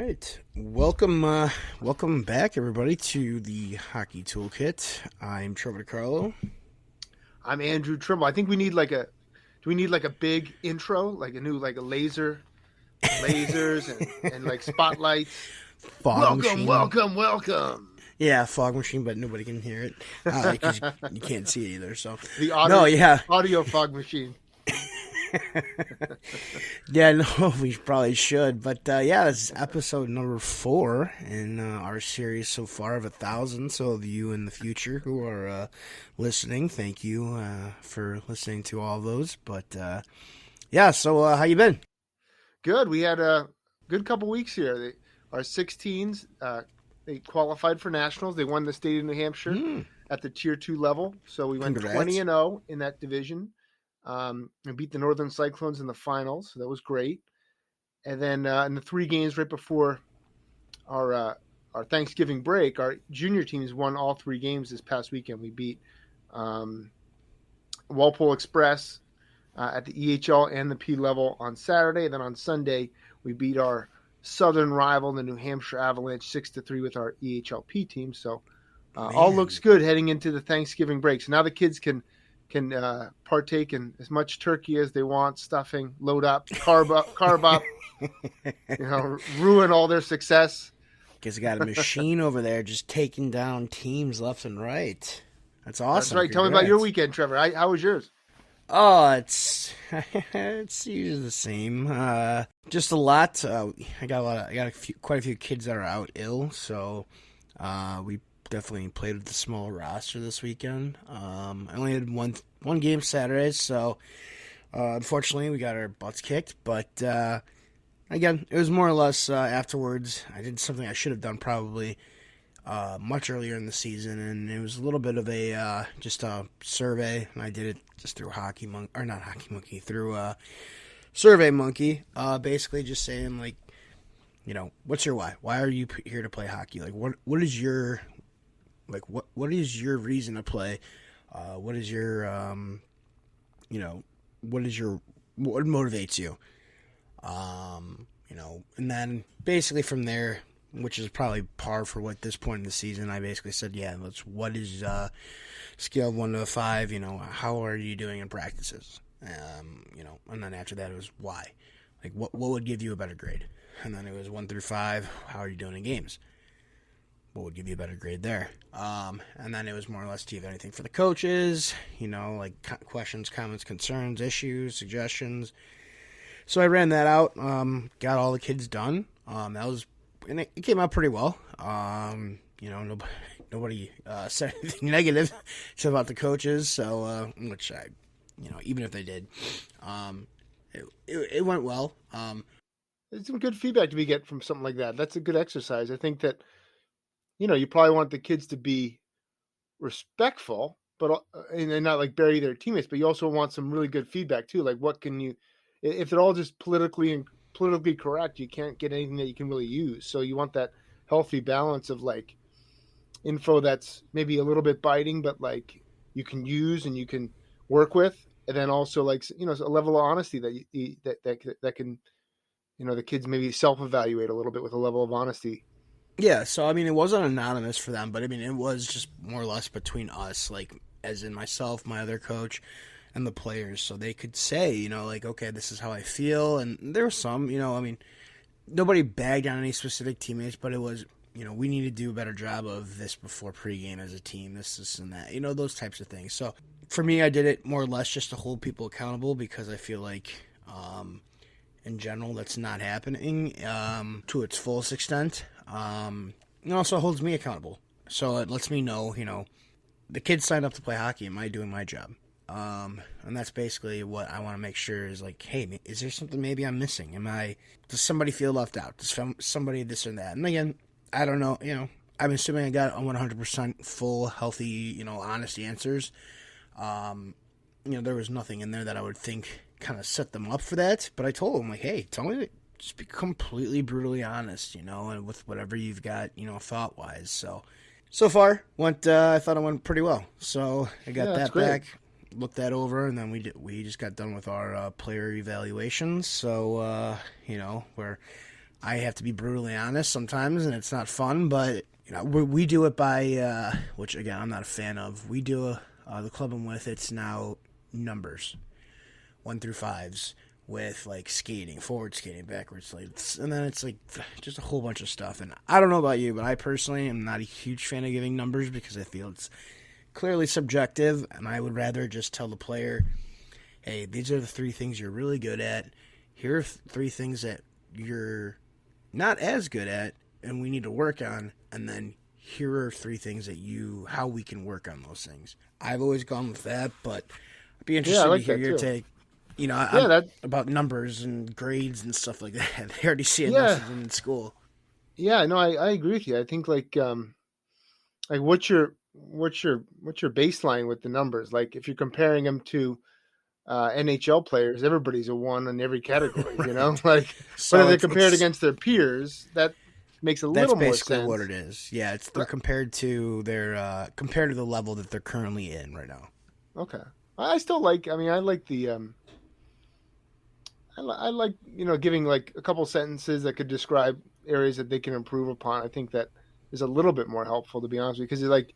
right. Welcome back, everybody, to the Hockey Toolkit. I'm Trevor DiCarlo. I'm Andrew Trimble. I think we need do we need like a big intro, like a new like a lasers and like spotlights. Fog Welcome, machine. welcome, welcome. Yeah, fog machine, but nobody can hear it because you can't see it either. So The audio, no, yeah, audio fog machine. yeah, no, we probably should. But yeah, this is episode number 4 in our series so far of 1,000. So of you in the future who are listening, thank you for listening to all those. But yeah, so how you been? Good. We had a good couple weeks here. Our 16s, they qualified for nationals. They won the state of New Hampshire at the Tier 2 level. So we went Congrats. 20-0 in that division. We beat the Northern Cyclones in the finals. So that was great. And then in the 3 games right before our Thanksgiving break, our junior teams won all 3 games this past weekend. We beat Walpole Express at the EHL and the P level on Saturday. Then on Sunday, we beat our southern rival, the New Hampshire Avalanche, 6-3 with our EHLP team. So all looks good heading into the Thanksgiving break. So now the kids can partake in as much turkey as they want, stuffing, load up, carb up, ruin all their success. Because they got a machine over there just taking down teams left and right. That's awesome. That's right. Tell me about your weekend, Trevor. How was yours? Oh, it's usually the same. Just a lot. I got quite a few kids that are out ill, so we definitely played with the small roster this weekend. I only had one game Saturday, so unfortunately we got our butts kicked. But again, it was more or less afterwards. I did something I should have done probably much earlier in the season, and it was a little bit of a just a survey, and I did it just through through Survey Monkey. Basically, just saying like, what's your why? Why are you here to play hockey? Like, what is your what is your reason to play? What is your what motivates you? And then basically from there, which is probably par for what this point in the season, I basically said, what is scale of 1 to 5, how are you doing in practices? And then after that it was why. Like what would give you a better grade? And then it was 1 through 5, how are you doing in games? What would give you a better grade there? And then it was more or less, do you have anything for the coaches? Like questions, comments, concerns, issues, suggestions. So I ran that out, got all the kids done. And it came out pretty well. Nobody said anything negative about the coaches. So, which I, even if they did, it went well. It's some good feedback to get from something like that. That's a good exercise. I think that, you probably want the kids to be respectful, but and not like bury their teammates. But you also want some really good feedback too. Like, what can you? If they're all just politically correct, you can't get anything that you can really use. So you want that healthy balance of like info that's maybe a little bit biting, but like you can use and you can work with, and then also like a level of honesty that can the kids maybe self-evaluate a little bit with a level of honesty. Yeah, so I mean it wasn't anonymous for them, but I mean it was just more or less between us, like as in myself, my other coach, and the players, so they could say, like, okay, this is how I feel. And there were some, I mean, nobody bagged on any specific teammates, but it was, we need to do a better job of this before pregame as a team, this and that, those types of things. So for me, I did it more or less just to hold people accountable, because I feel like, in general, that's not happening to its fullest extent. It also holds me accountable. So it lets me know, the kids signed up to play hockey. Am I doing my job? And that's basically what I want to make sure is like, hey, is there something maybe I'm missing? Does somebody feel left out? Does somebody this or that? And again, I don't know, I'm assuming I got 100% full, healthy, honest answers. There was nothing in there that I would think kind of set them up for that. But I told them, like, hey, tell me, just be completely brutally honest, and with whatever you've got, thought-wise. So far, I thought it went pretty well. So I got that back. Looked that over, and then we just got done with our player evaluations. So we're I have to be brutally honest sometimes, and it's not fun, but we do it by which again I'm not a fan of. We do the club I'm with. It's now numbers 1 through 5s with like skating, forward skating, backwards, like, and then it's like just a whole bunch of stuff. And I don't know about you, but I personally am not a huge fan of giving numbers because I feel it's clearly subjective, and I would rather just tell the player, hey, these are the 3 things you're really good at. Here are 3 things that you're not as good at and we need to work on, and then here are 3 things that how we can work on those things. I've always gone with that, but I'd be interested to hear your take. About numbers and grades and stuff like that. They already see enough of them in school. Yeah, no, I agree with you. I think like what's your baseline with the numbers? Like if you're comparing them to NHL players, everybody's a 1 in every category, right. Like So but if they're compared against their peers, that makes a little more sense. That's basically what it is. Yeah, they're compared to the level that they're currently in right now. Okay. I still like I like the I like giving like a couple sentences that could describe areas that they can improve upon. I think that is a little bit more helpful, to be honest with you, because like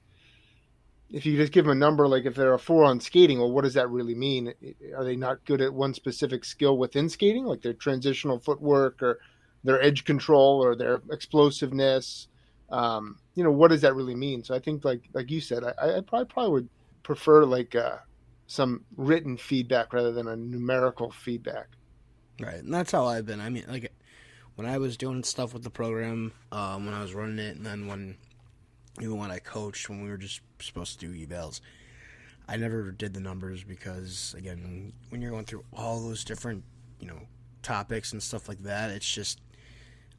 if you just give them a number, like if they're a 4 on skating, well, what does that really mean? Are they not good at one specific skill within skating, like their transitional footwork or their edge control or their explosiveness? What does that really mean? So I think like you said, I probably would prefer like some written feedback rather than a numerical feedback. Right, and that's how I've been. I mean, like when I was doing stuff with the program, when I was running it, and then even when I coached, when we were just supposed to do evals, I never did the numbers because, again, when you're going through all those different, topics and stuff like that, it's just,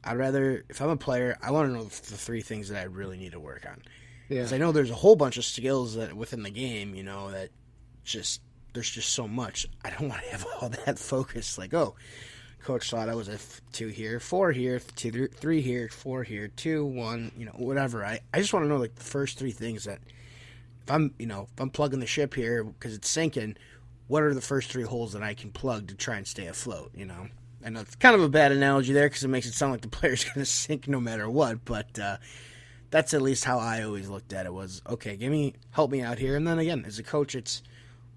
I'd rather, if I'm a player, I want to know the 3 things that I really need to work on. Because I know there's a whole bunch of skills that within the game, that just, there's just so much. I don't want to have all that focus, like, oh, coach thought I was a 2 here, 4 here, 2, 3 here, 4 here, 2, 1, whatever. I just want to know like the first 3 things that if I'm plugging the ship here because it's sinking, what are the first 3 holes that I can plug to try and stay afloat? I know it's kind of a bad analogy there because it makes it sound like the player's going to sink no matter what, but that's at least how I always looked at it was, okay, help me out here. And then again, as a coach, it's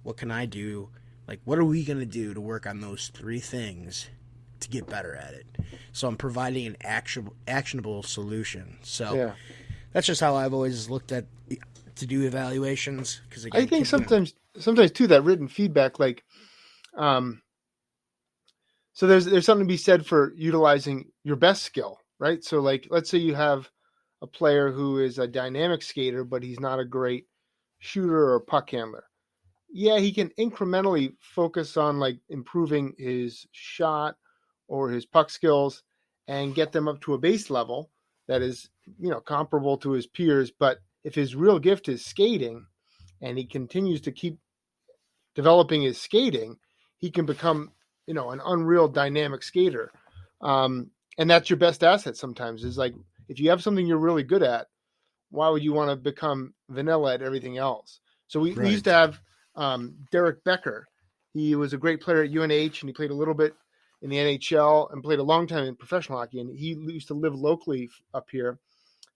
what can I do? Like, what are we going to do to work on those 3 things to get better at it? So I'm providing an actionable solution. So that's just how I've always looked at to do evaluations. Because I think sometimes too that written feedback, like, so there's something to be said for utilizing your best skill, right? So like, let's say you have a player who is a dynamic skater, but he's not a great shooter or puck handler. Yeah, he can incrementally focus on like improving his shot or his puck skills and get them up to a base level that is, comparable to his peers. But if his real gift is skating and he continues to keep developing his skating, he can become, an unreal dynamic skater. And that's your best asset sometimes is like, if you have something you're really good at, why would you want to become vanilla at everything else? So we used to have Derek Becker. He was a great player at UNH and he played a little bit in the NHL and played a long time in professional hockey. And he used to live locally up here.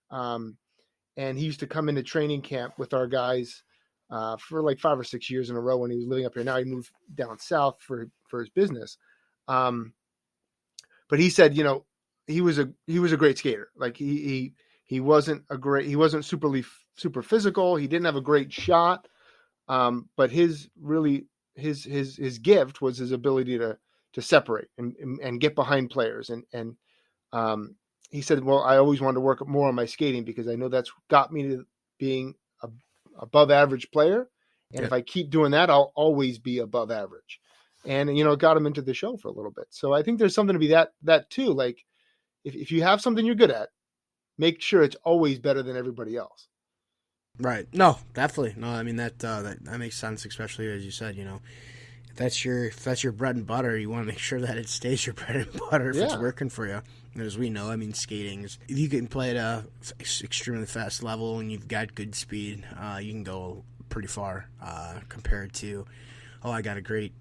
And he used to come into training camp with our guys for like 5 or 6 years in a row when he was living up here. Now he moved down south for his business. But he said, he was a great skater. Like he wasn't super physical. He didn't have a great shot. But his gift was his ability to separate and get behind players. And he said, well, I always wanted to work more on my skating because I know that's got me to being a above average player. And if I keep doing that, I'll always be above average. And, it got him into the show for a little bit. So I think there's something to be that too. Like if you have something you're good at, make sure it's always better than everybody else. Right. No, definitely. No, I mean that makes sense, especially as you said, if that's your bread and butter, you want to make sure that it stays your bread and butter if it's working for you. And as we know, I mean, skating is, if you can play at a extremely fast level and you've got good speed, you can go pretty far compared to, I got a great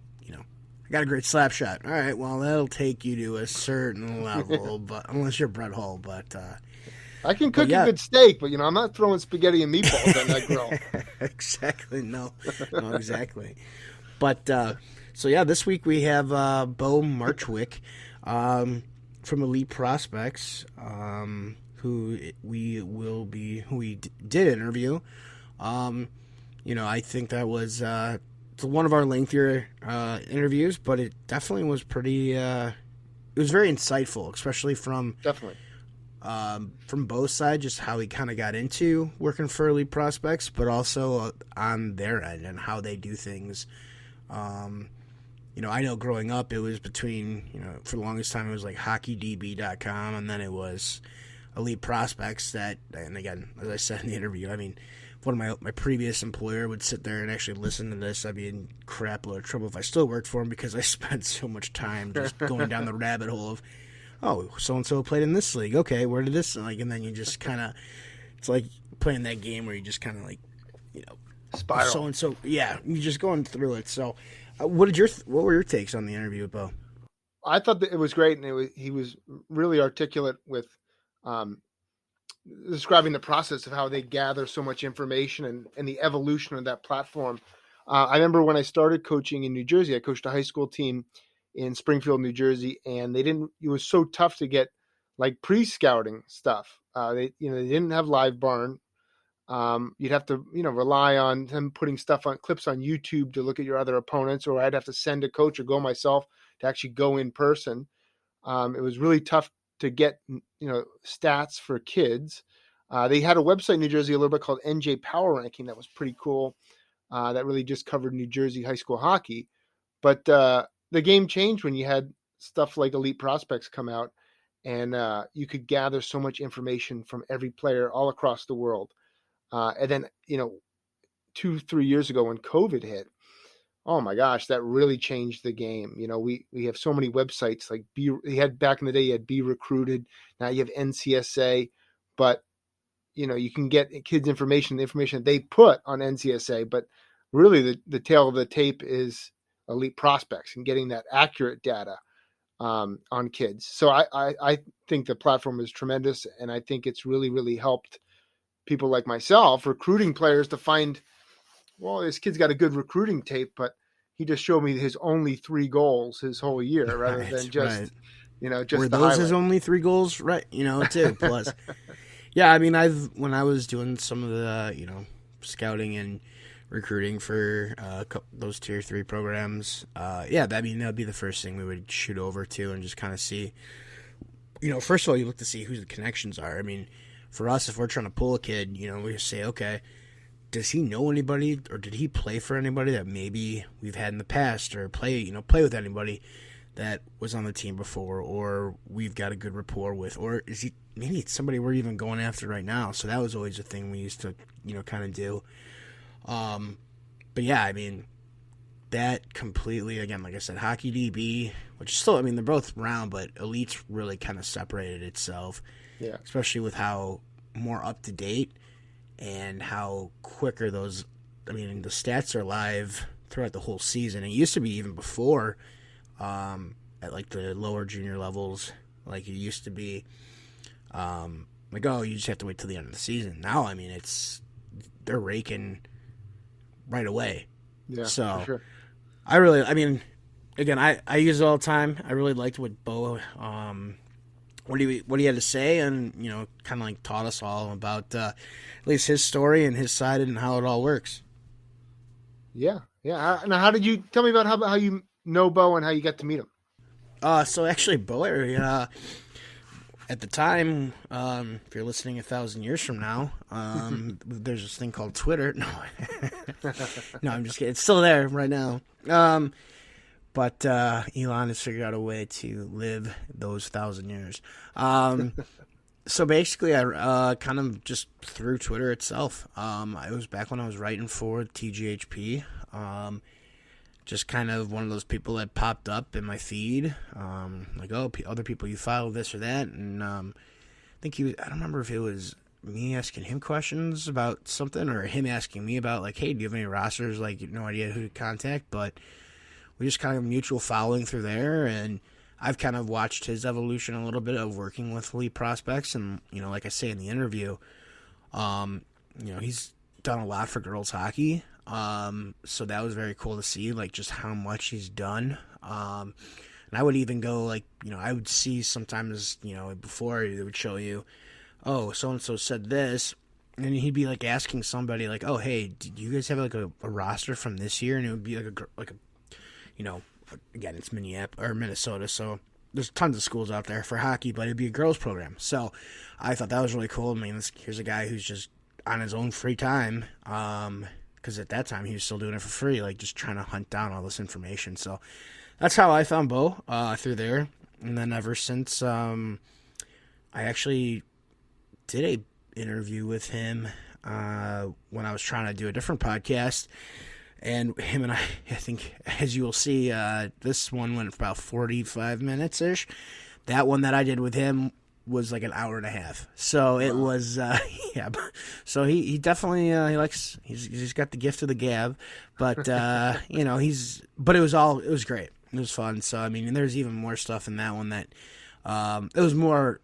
got a great slap shot. All right, well, that'll take you to a certain level, but unless you're Brett Hull, I can but cook a yeah. good steak, but I'm not throwing spaghetti and meatballs on that grill. Exactly. No, exactly. But so yeah, this week we have Beau Marchwick from Elite Prospects, who we did interview. I think that was one of our lengthier interviews, but it definitely was pretty. It was very insightful, especially Definitely. from Beau's side, just how he kind of got into working for Elite Prospects, but also on their end and how they do things. I know growing up it was between, for the longest time it was like hockeydb.com, and then it was Elite Prospects and again, as I said in the interview, I mean, if one of my previous employer would sit there and actually listen to this, I'd be in crap load of trouble if I still worked for him, because I spent so much time just going down the rabbit hole of, oh, so-and-so played in this league. Okay, where did this, and then you just kind of, it's like playing that game where you just kind of Spiral. So-and-so, yeah, you're just going through it. So what were your takes on the interview with Beau? I thought that it was great, and he was really articulate with describing the process of how they gather so much information and the evolution of that platform. I remember when I started coaching in New Jersey, I coached a high school team in Springfield, New Jersey, and it was so tough to get like pre-scouting stuff. They didn't have Live Barn. You'd have to, rely on them putting clips on YouTube to look at your other opponents, or I'd have to send a coach or go myself to actually go in person. It was really tough to get, stats for kids. They had a website in New Jersey a little bit called NJ Power Ranking that was pretty cool. That really just covered New Jersey high school hockey. But the game changed when you had stuff like Elite Prospects come out, and you could gather so much information from every player all across the world. And then, 2-3 years ago when COVID hit, oh my gosh, that really changed the game. We have so many websites like back in the day, you had Be Recruited. Now you have NCSA, but you can get kids information, the information that they put on NCSA, but really the tail of the tape is Elite Prospects and getting that accurate data on kids. So I think the platform is tremendous, and I think it's really, really helped people like myself recruiting players to find, well, this kid's got a good recruiting tape, but he just showed me his only 3 goals his whole year, rather than just, right. Just were the those highlight. His only 3 goals, right? Too. Plus, yeah, I mean, when I was doing some of the, scouting and recruiting for those tier 3 programs, that'd be the first thing we would shoot over to and just kind of see. First of all, you look to see who the connections are. I mean, for us, if we're trying to pull a kid, we just say, okay, does he know anybody, or did he play for anybody that maybe we've had in the past, or play with anybody that was on the team before, or we've got a good rapport with, or is he maybe it's somebody we're even going after right now? So that was always a thing we used to, kind of do. But yeah, I mean, that completely, again, like I said, HockeyDB, which is still, I mean, they're both around, but Elite's really kind of separated itself. Yeah. Especially with how more up to date and how quicker those, I mean, the stats are live throughout the whole season. It used to be even before, at like the lower junior levels, like it used to be, like, oh, you just have to wait till the end of the season. Now, I mean, they're raking right away. Yeah, so for sure. I mean, again, I use it all the time. I really liked what Beau, what he had to say, and kind of like taught us all about at least his story and his side and how it all works. Yeah. Now, how did you tell me about how you know Beau and how you got to meet him? So actually, Beau, at the time, if you're listening 1,000 years from now, there's this thing called Twitter. No, no, I'm just kidding. It's still there right now. But Elon has figured out a way to live those 1,000 years. So basically, I kind of just through Twitter itself. It was back when I was writing for TGHP. Just kind of one of those people that popped up in my feed. Like, oh, other people you follow this or that. And I think I don't remember if it was me asking him questions about something or him asking me about, like, hey, do you have any rosters? Like, no idea who to contact. But we just kind of mutual following through there, and I've kind of watched his evolution a little bit of working with elite prospects, and like I say in the interview, um, he's done a lot for girls hockey. So that was very cool to see, like just how much he's done. And I would even go like, I would see sometimes, before they would show you, oh, so and so said this, and he'd be like asking somebody like, oh, hey, did you guys have like a roster from this year? And it would be like a you know, again, it's Minneapolis or Minnesota, so there's tons of schools out there for hockey, but it'd be a girls program. So I thought that was really cool. I mean, here's a guy who's just on his own free time, because at that time he was still doing it for free, like just trying to hunt down all this information. So that's how I found Beau, through there. And then ever since, I actually did a interview with him when I was trying to do a different podcast. And him and I think, as you will see, this one went about 45 minutes-ish. That one that I did with him was like an hour and a half. So it was, yeah. So he definitely, he's got the gift of the gab. But, but it was great. It was fun. So, I mean, and there's even more stuff in that one that, it was more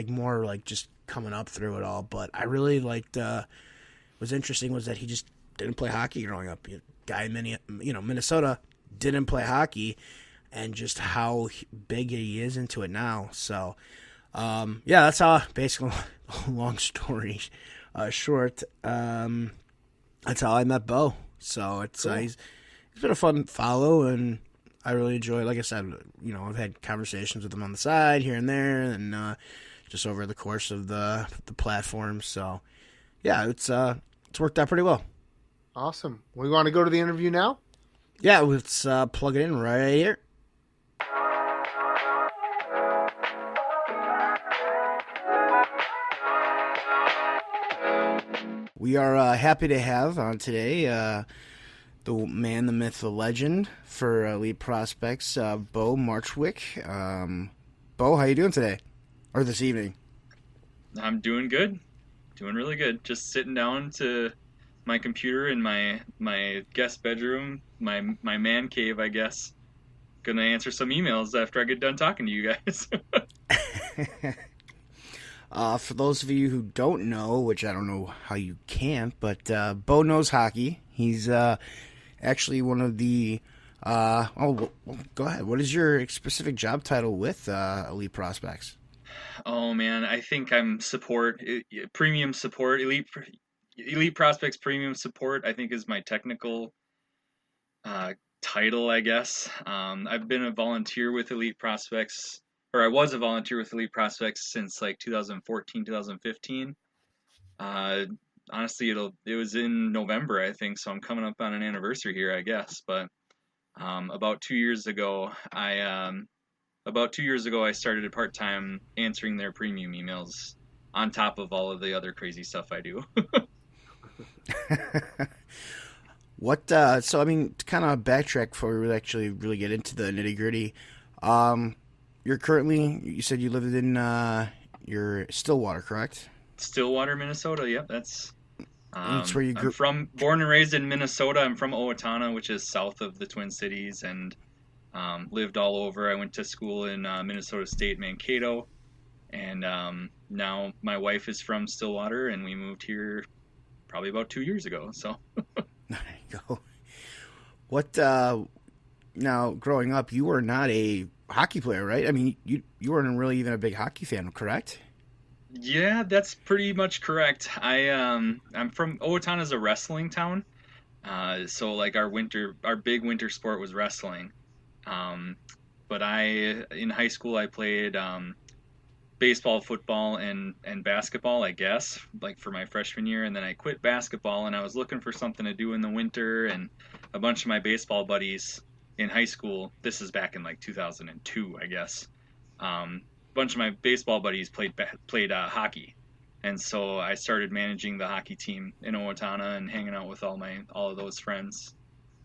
more like just coming up through it all. But I really liked, was interesting was that he just didn't play hockey growing up. Guy in Minnesota didn't play hockey, and just how big he is into it now. So, that's how, basically, long story short, that's how I met Beau. So it's cool. He's been a fun follow, and I really enjoy. Like I said, I've had conversations with him on the side here and there, and just over the course of the platform. So yeah, it's worked out pretty well. Awesome. We want to go to the interview now? Yeah, let's plug it in right here. We are happy to have on today the man, the myth, the legend for Elite Prospects, Beau Marchwick. Beau, how you doing today? Or this evening? I'm doing good. Doing really good. Just sitting down to my computer in my guest bedroom, my man cave, I guess. Gonna answer some emails after I get done talking to you guys. For those of you who don't know, which I don't know how you can't, but Beau knows hockey. He's actually one of the go ahead. What is your specific job title with Elite Prospects? Oh man, I think I'm premium support, Elite Prospects Premium Support, I think, is my technical title, I guess. I've been a volunteer with Elite Prospects, or I was a volunteer with Elite Prospects since like 2014, 2015. Honestly, it was in November, I think, so I'm coming up on an anniversary here, I guess. But about 2 years ago, I started part-time answering their premium emails on top of all of the other crazy stuff I do. What? So I mean, to kind of backtrack before we actually really get into the nitty gritty. You said you lived in your Stillwater, correct? Stillwater, Minnesota. Yep, that's where you grew. Born and raised in Minnesota. I'm from Owatonna, which is south of the Twin Cities, and lived all over. I went to school in Minnesota State, Mankato, and now my wife is from Stillwater, and we moved here probably about 2 years ago. So there you go. What? Now, growing up, you were not a hockey player, right? I mean, you weren't really even a big hockey fan, correct? Yeah, that's pretty much correct. I'm from Owatonna is a wrestling town, so like our big winter sport was wrestling. But in high school I played baseball, football, and basketball, I guess, like for my freshman year, and then I quit basketball and I was looking for something to do in the winter, and a bunch of my baseball buddies in high school, this is back in like 2002, I guess. A bunch of my baseball buddies played hockey, and so I started managing the hockey team in Owatonna and hanging out with all of those friends.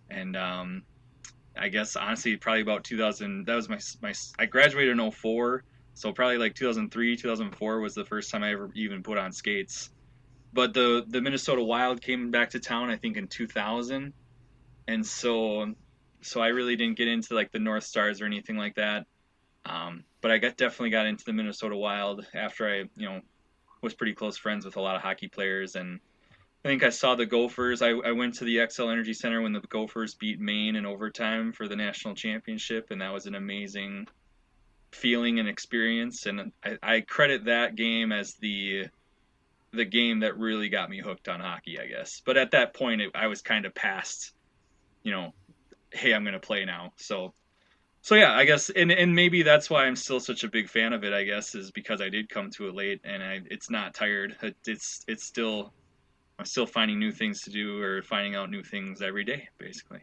And I guess honestly, probably about 2000. That was my. I graduated in 04, so probably like 2003, 2004 was the first time I ever even put on skates. But the Minnesota Wild came back to town, I think, in 2000, and so so I really didn't get into like the North Stars or anything like that. But I definitely got into the Minnesota Wild after I, was pretty close friends with a lot of hockey players. And I think I saw the Gophers. I went to the XL Energy Center when the Gophers beat Maine in overtime for the national championship, and that was an amazing feeling and experience. And I credit that game as the game that really got me hooked on hockey, I guess. But at that point, I was kind of past, you know, hey, I'm going to play now. So yeah, I guess, and maybe that's why I'm still such a big fan of it. I guess is because I did come to it late, and it's not tired. It's still, I'm still finding new things to do or finding out new things every day, basically.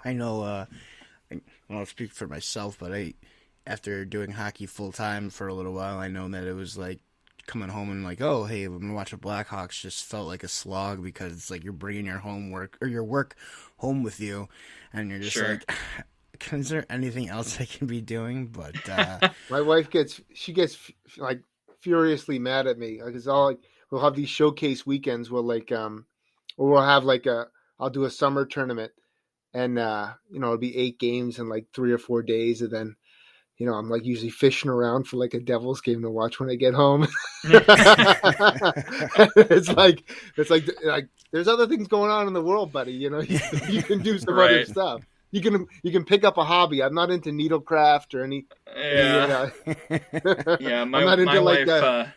I know. I'll speak for myself, but after doing hockey full time for a little while, I know that it was like coming home and like, oh, hey, I'm gonna watch the Blackhawks. Just felt like a slog because it's like you're bringing your homework or your work home with you, and you're just Sure. like, is there anything else I can be doing? But My wife gets like furiously mad at me because all like we'll have these showcase weekends where like or we'll have like I'll do a summer tournament and it'll be 8 games in like 3 or 4 days, and then I'm like usually fishing around for like a Devils game to watch when I get home. it's like there's other things going on in the world, buddy. You can do some other Right. stuff. You can pick up a hobby. I'm not into needlecraft or any Yeah. Yeah. I'm My not my into like wife. that.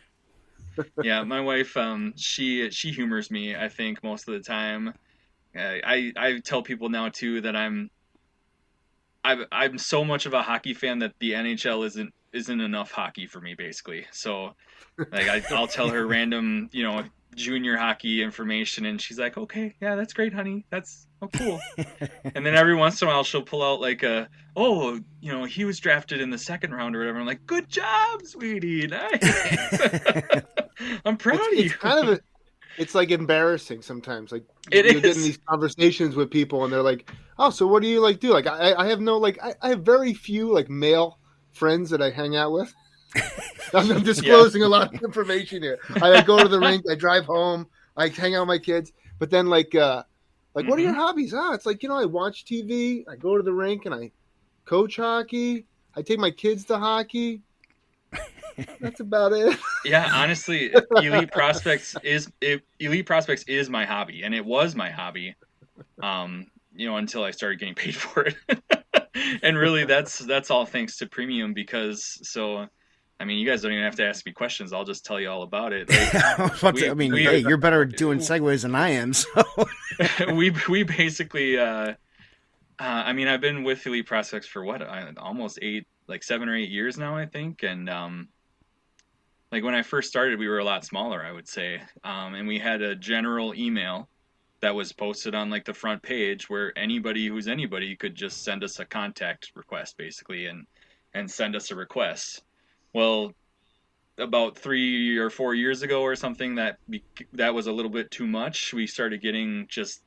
Yeah, my wife. She humors me, I think, most of the time. I tell people now too that I'm so much of a hockey fan that the NHL isn't enough hockey for me, basically. So like I'll tell her random, junior hockey information, and she's like, okay, yeah, that's great, honey. That's cool. And then every once in a while she'll pull out like oh, he was drafted in the second round or whatever. I'm like, good job, sweetie, nice. I'm proud It's of you. it's kind of it's like embarrassing sometimes. Like It you'll get in is. these conversations with people and they're like, "Oh, so what do you like do?" Like I have no like I have very few like male friends that I hang out with. I'm Yeah. disclosing a lot of information here. I go to the rink, I drive home, I hang out with my kids, but then like what are your Hmm. hobbies? It's like I watch TV, I go to the rink, and I coach hockey. I take my kids to hockey. That's about it. Yeah, honestly, Elite Prospects is my hobby, and it was my hobby. Until I started getting paid for it. And really that's all thanks to premium because I mean, you guys don't even have to ask me questions. I'll just tell you all about it. Like I we mean, we hey, you're better at doing segues than I am. So we basically I mean, I've been with Elite Prospects for what, almost 7 or 8 years now, I think. And like when I first started, we were a lot smaller, I would say. And we had a general email that was posted on like the front page where anybody who's anybody could just send us a contact request basically and send us a request. Well, about 3 or 4 years ago or something, that was a little bit too much. We started getting just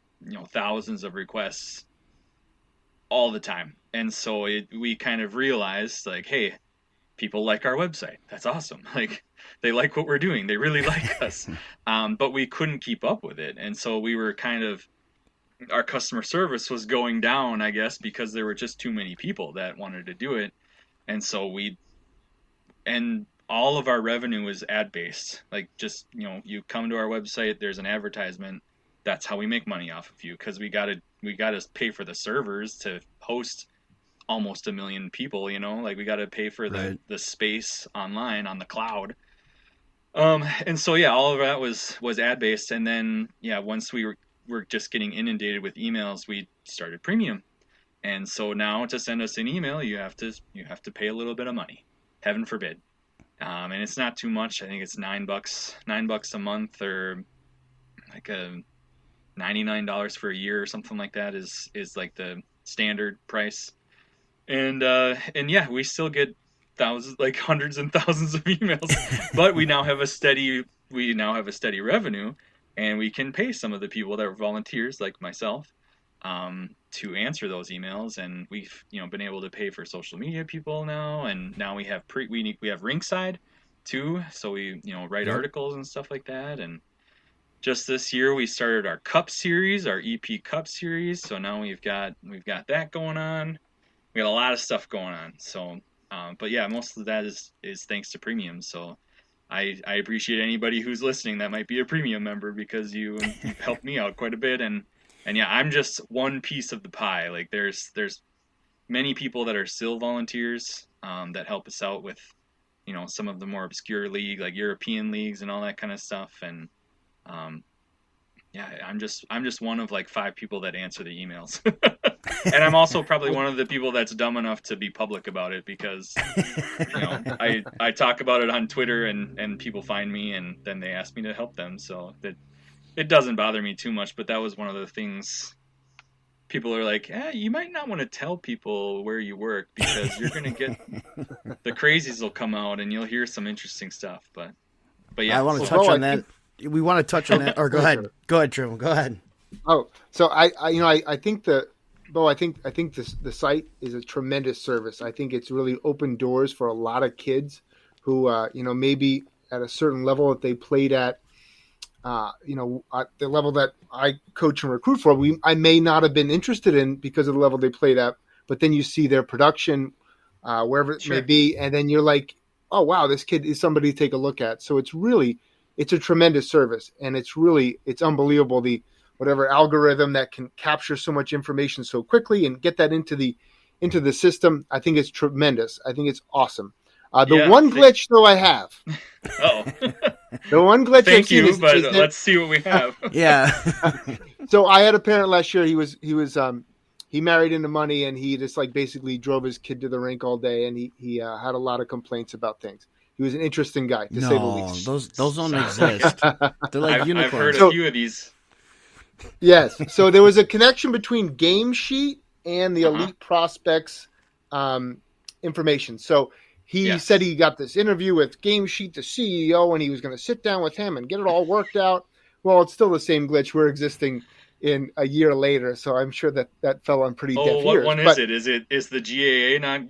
thousands of requests all the time, and so we kind of realized like, hey, people like our website. That's awesome. Like they like what we're doing. They really like us. But we couldn't keep up with it. And so we were kind of, our customer service was going down, I guess, because there were just too many people that wanted to do it. And so and all of our revenue is ad based. Like just, you come to our website, there's an advertisement. That's how we make money off of you. Cause we gotta pay for the servers to host almost 1 million people, like we got to pay for the right. the space online on the cloud. And so yeah, all of that was ad based. And then yeah, once we were just getting inundated with emails, we started premium. And so now to send us an email, you have to pay a little bit of money, heaven forbid. And it's not too much. I think it's $9 a month, or like a $99 for a year or something like that is like the standard price. And yeah, we still get thousands, like hundreds and thousands of emails, but we now have a steady revenue, and we can pay some of the people that were volunteers like myself to answer those emails. And we've been able to pay for social media people now, and now we have Rinkside too, so we write Yep. articles and stuff like that. And just this year we started our Cup series, our EP Cup series. So now we've got that going on. We got a lot of stuff going on. So, but yeah, most of that is thanks to premium. So I appreciate anybody who's listening that might be a premium member, because you've helped me out quite a bit. And yeah, I'm just one piece of the pie. Like there's many people that are still volunteers, that help us out with, some of the more obscure league, like European leagues and all that kind of stuff. And um, yeah, I'm just one of like 5 people that answer the emails. And I'm also probably one of the people that's dumb enough to be public about it, because I talk about it on Twitter, and people find me and then they ask me to help them. So that it doesn't bother me too much. But that was one of the things people are like, you might not want to tell people where you work, because you're gonna get the crazies will come out and you'll hear some interesting stuff. But yeah, I want to So, touch Beau, on that. We want to touch on that. Or go ahead. Go ahead, Trim. Go ahead. Oh, so I think Bo, I think the site is a tremendous service. I think it's really opened doors for a lot of kids who, maybe at a certain level that they played at, at the level that I coach and recruit for, I may not have been interested in because of the level they played at. But then you see their production, wherever it may sure. be, and then you're like, oh wow, this kid is somebody to take a look at. So it's a tremendous service, and it's unbelievable whatever algorithm that can capture so much information so quickly and get that into the system. I think it's tremendous. I think it's awesome. The Yeah. one glitch though I have, Oh, the one glitch I've thank seen you. is But that, let's see what we have. Yeah. so I had a parent last year. He married into money, and he just like basically drove his kid to the rink all day, and he had a lot of complaints about things. He was an interesting guy, to say the No, least. those don't exist. They're like I've unicorns. heard a So- few of these. Yes. So there was a connection between Game Sheet and the Uh-huh. Elite Prospects information. So he Yes. said he got this interview with Game Sheet, the CEO, and he was going to sit down with him and get it all worked out. Well, it's still the same glitch. We're existing in a year later, so I'm sure that fell on pretty Oh, deaf what ears. one But is it? Is the GAA not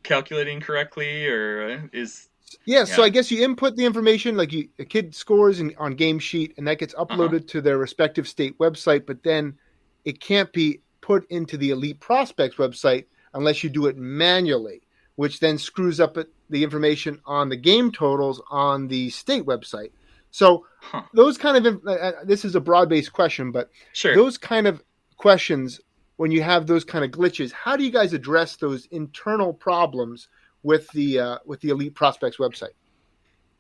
calculating correctly, or is yeah, so yeah? I guess you input the information, like a kid scores on Game Sheet, and that gets Uh-huh. uploaded to their respective state website, but then it can't be put into the Elite Prospects website unless you do it manually, which then screws up the information on the game totals on the state website. So Huh. those kind of this is a broad-based question, but Sure. those kind of questions, when you have those kind of glitches, how do you guys address those internal problems with the Elite Prospects website?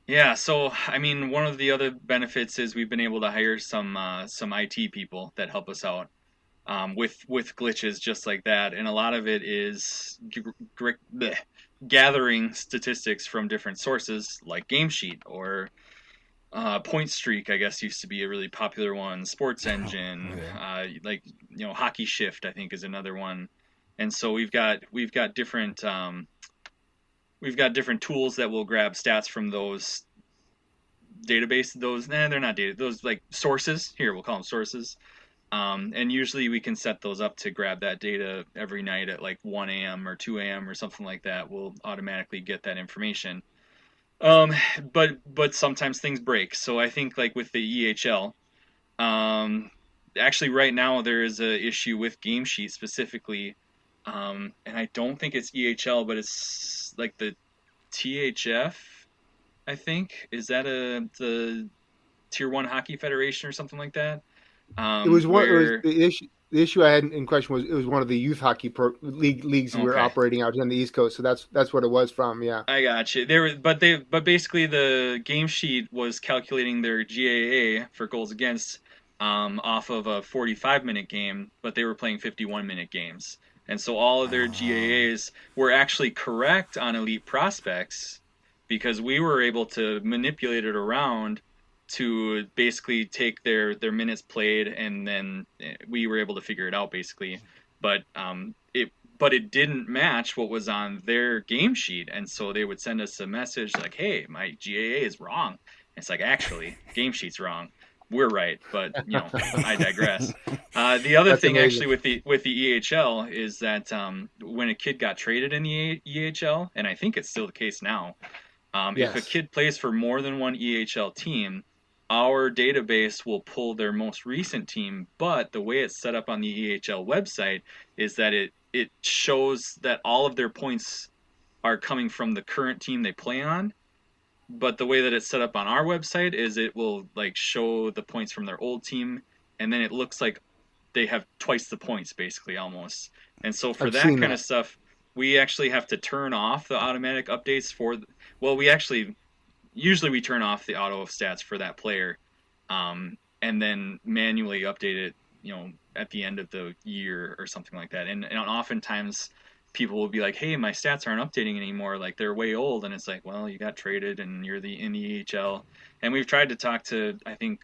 Yeah, so I mean, one of the other benefits is we've been able to hire some IT people that help us out, with glitches just like that, and a lot of it is gathering statistics from different sources like Game Sheet or Point Streak. I guess used to be a really popular one. Sports Engine, like Hockey Shift, I think is another one, and so we've got different. We've got different tools that will grab stats from those database. They're not data. Those like sources. Here, we'll call them sources. And usually we can set those up to grab that data every night at like 1 a.m. or 2 a.m. or something like that. We'll automatically get that information. But sometimes things break. So I think like with the EHL, actually right now there is a issue with Game Sheet specifically. And I don't think it's EHL, but it's like the THF, I think. Is that the Tier 1 Hockey Federation or something like that? It was Where the issue. The issue I had in question was it was one of the youth hockey leagues we were okay. operating out here on the East Coast. So that's what it was from. Yeah. I got you. But basically the Game Sheet was calculating their GAA for goals against, off of a 45-minute game, but they were playing 51-minute games. And so all of their GAAs were actually correct on Elite Prospects, because we were able to manipulate it around to basically take their minutes played, and then we were able to figure it out basically. But it didn't match what was on their Game Sheet, and so they would send us a message like, "Hey, my GAA is wrong." And it's like, actually, Game Sheet's wrong. We're right, but I digress. The other That's thing, amazing. actually, with the EHL is that when a kid got traded in the EHL, and I think it's still the case now, if a Yes. kid plays for more than one EHL team, our database will pull their most recent team, but the way it's set up on the EHL website is that it shows that all of their points are coming from the current team they play on. But the way that it's set up on our website is it will like show the points from their old team, and then it looks like they have twice the points basically almost. And so for I've that seen kind that. of stuff, we actually have to turn off the automatic updates well, we actually usually we turn off the auto stats for that player, and then manually update it, at the end of the year or something like that. And oftentimes people will be like, "Hey, my stats aren't updating anymore. Like they're way old." And it's like, "Well, you got traded, and you're in the EHL." And we've tried to talk to, I think,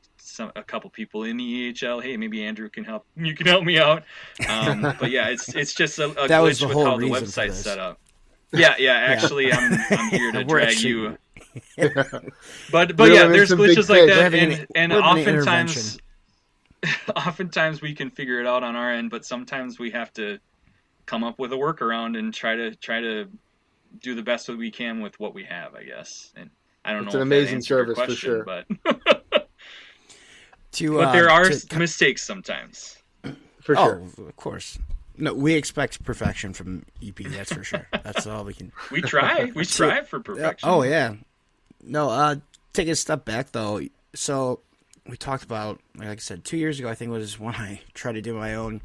a couple people in the EHL. Hey, maybe Andrew can help. You can help me out. But yeah, it's just a That was glitch the with whole how the reason for website's this. set up. Yeah, yeah. Yeah. Actually, I'm here to We're drag actually- you. You're But living yeah, in there's some big glitches like fish. that, We're having and we're having an oftentimes, oftentimes we can figure it out on our end, but sometimes we have to come up with a workaround and try to do the best that we can with what we have, I guess. And I don't It's know an if that amazing answered your service for question, sure. but To but there are to- mistakes sometimes. For oh, sure. of course. No, we expect perfection from EP. That's for sure. That's all we can. We try, we strive for perfection. Oh yeah. No. Take a step back though. So we talked about, like I said, 2 years ago. I think was when I tried to do my own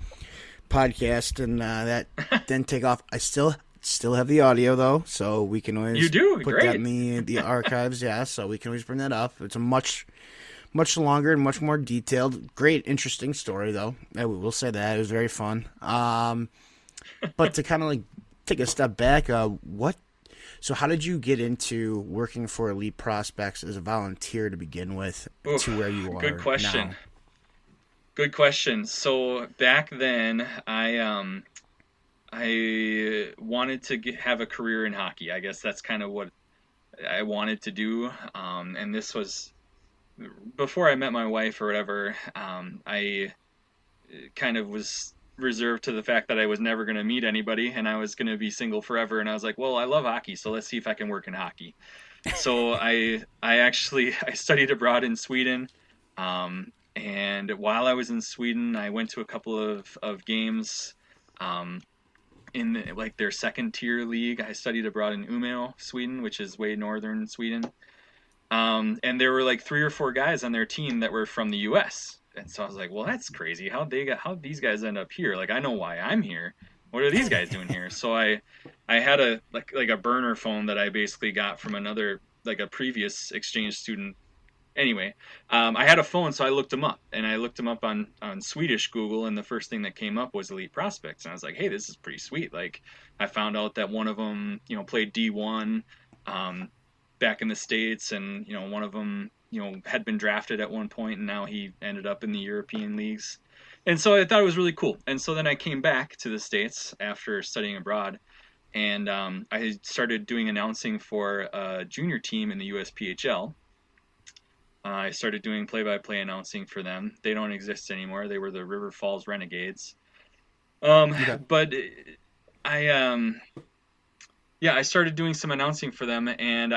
podcast, and that didn't take off. I still have the audio though, so we can always You do? put Great. that in the archives. Yeah, so we can always bring that up. It's a much longer and much more detailed, great, interesting story though. I will say that it was very fun. But to kind of like take a step back, So how did you get into working for Elite Prospects as a volunteer to begin with, Oof, to where you are good question. now? Good question. So back then, I wanted to have a career in hockey. I guess that's kind of what I wanted to do. And this was before I met my wife or whatever. I kind of was reserved to the fact that I was never going to meet anybody and I was going to be single forever. And I was like, well, I love hockey, so let's see if I can work in hockey. So I studied abroad in Sweden. And while I was in Sweden, I went to a couple of games in like their second tier league. I studied abroad in Umeå, Sweden, which is way northern Sweden. And there were like 3 or 4 guys on their team that were from the U.S. And so I was like, well, that's crazy. How these guys end up here? Like, I know why I'm here. What are these guys doing here? So I had a like a burner phone that I basically got from another, like a previous exchange student. Anyway, I had a phone, so I looked them up, and I looked them up on Swedish Google, and the first thing that came up was Elite Prospects, and I was like, hey, this is pretty sweet. Like, I found out that one of them, played D1 back in the States, and one of them, had been drafted at one point, and now he ended up in the European leagues, and so I thought it was really cool. And so then I came back to the States after studying abroad, and I started doing announcing for a junior team in the USPHL. I started doing play-by-play announcing for them. They don't exist anymore. They were the River Falls Renegades. But I started doing some announcing for them, and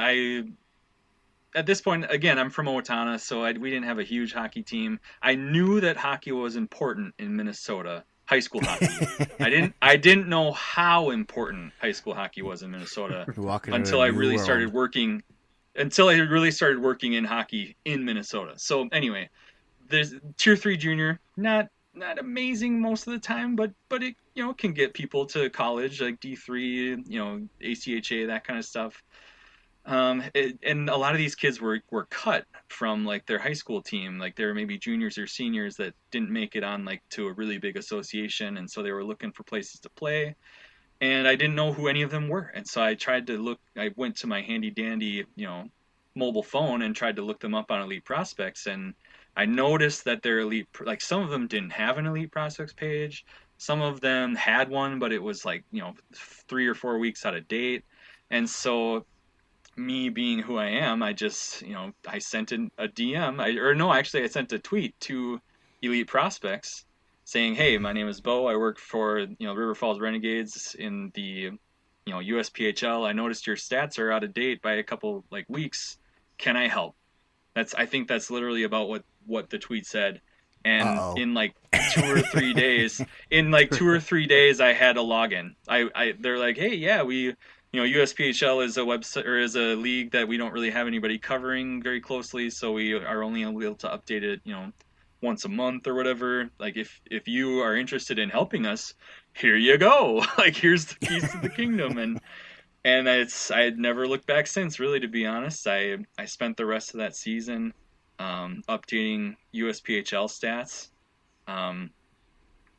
at this point, again, I'm from Owatonna, so we didn't have a huge hockey team. I knew that hockey was important in Minnesota, high school hockey. I didn't know how important high school hockey was in Minnesota until I really started working. Until I really started working in hockey in Minnesota. So anyway, there's Tier 3 junior, not amazing most of the time, but it can get people to college, like D3, ACHA, that kind of stuff. And a lot of these kids were cut from like their high school team, like they were maybe juniors or seniors that didn't make it on like to a really big association, and so they were looking for places to play. And I didn't know who any of them were. And so I tried to look, I went to my handy dandy, mobile phone and tried to look them up on Elite Prospects. And I noticed that their Elite, like some of them didn't have an Elite Prospects page. Some of them had one, but it was like, 3 or 4 weeks out of date. And so me being who I am, I just, I sent a DM, I sent a tweet to Elite Prospects saying, hey, my name is Beau. I work for, River Falls Renegades in the, USPHL. I noticed your stats are out of date by a couple like weeks. Can I help? I think that's literally about what the tweet said. And Uh-oh. in like 2 or 3 days, I had a login. They're like, hey, yeah, USPHL is a website or is a league that we don't really have anybody covering very closely, so we are only able to update it, once a month or whatever. Like if you are interested in helping us, here you go. Like here's the keys to the kingdom. And I had never looked back since, really, to be honest. I spent the rest of that season updating USPHL stats, um,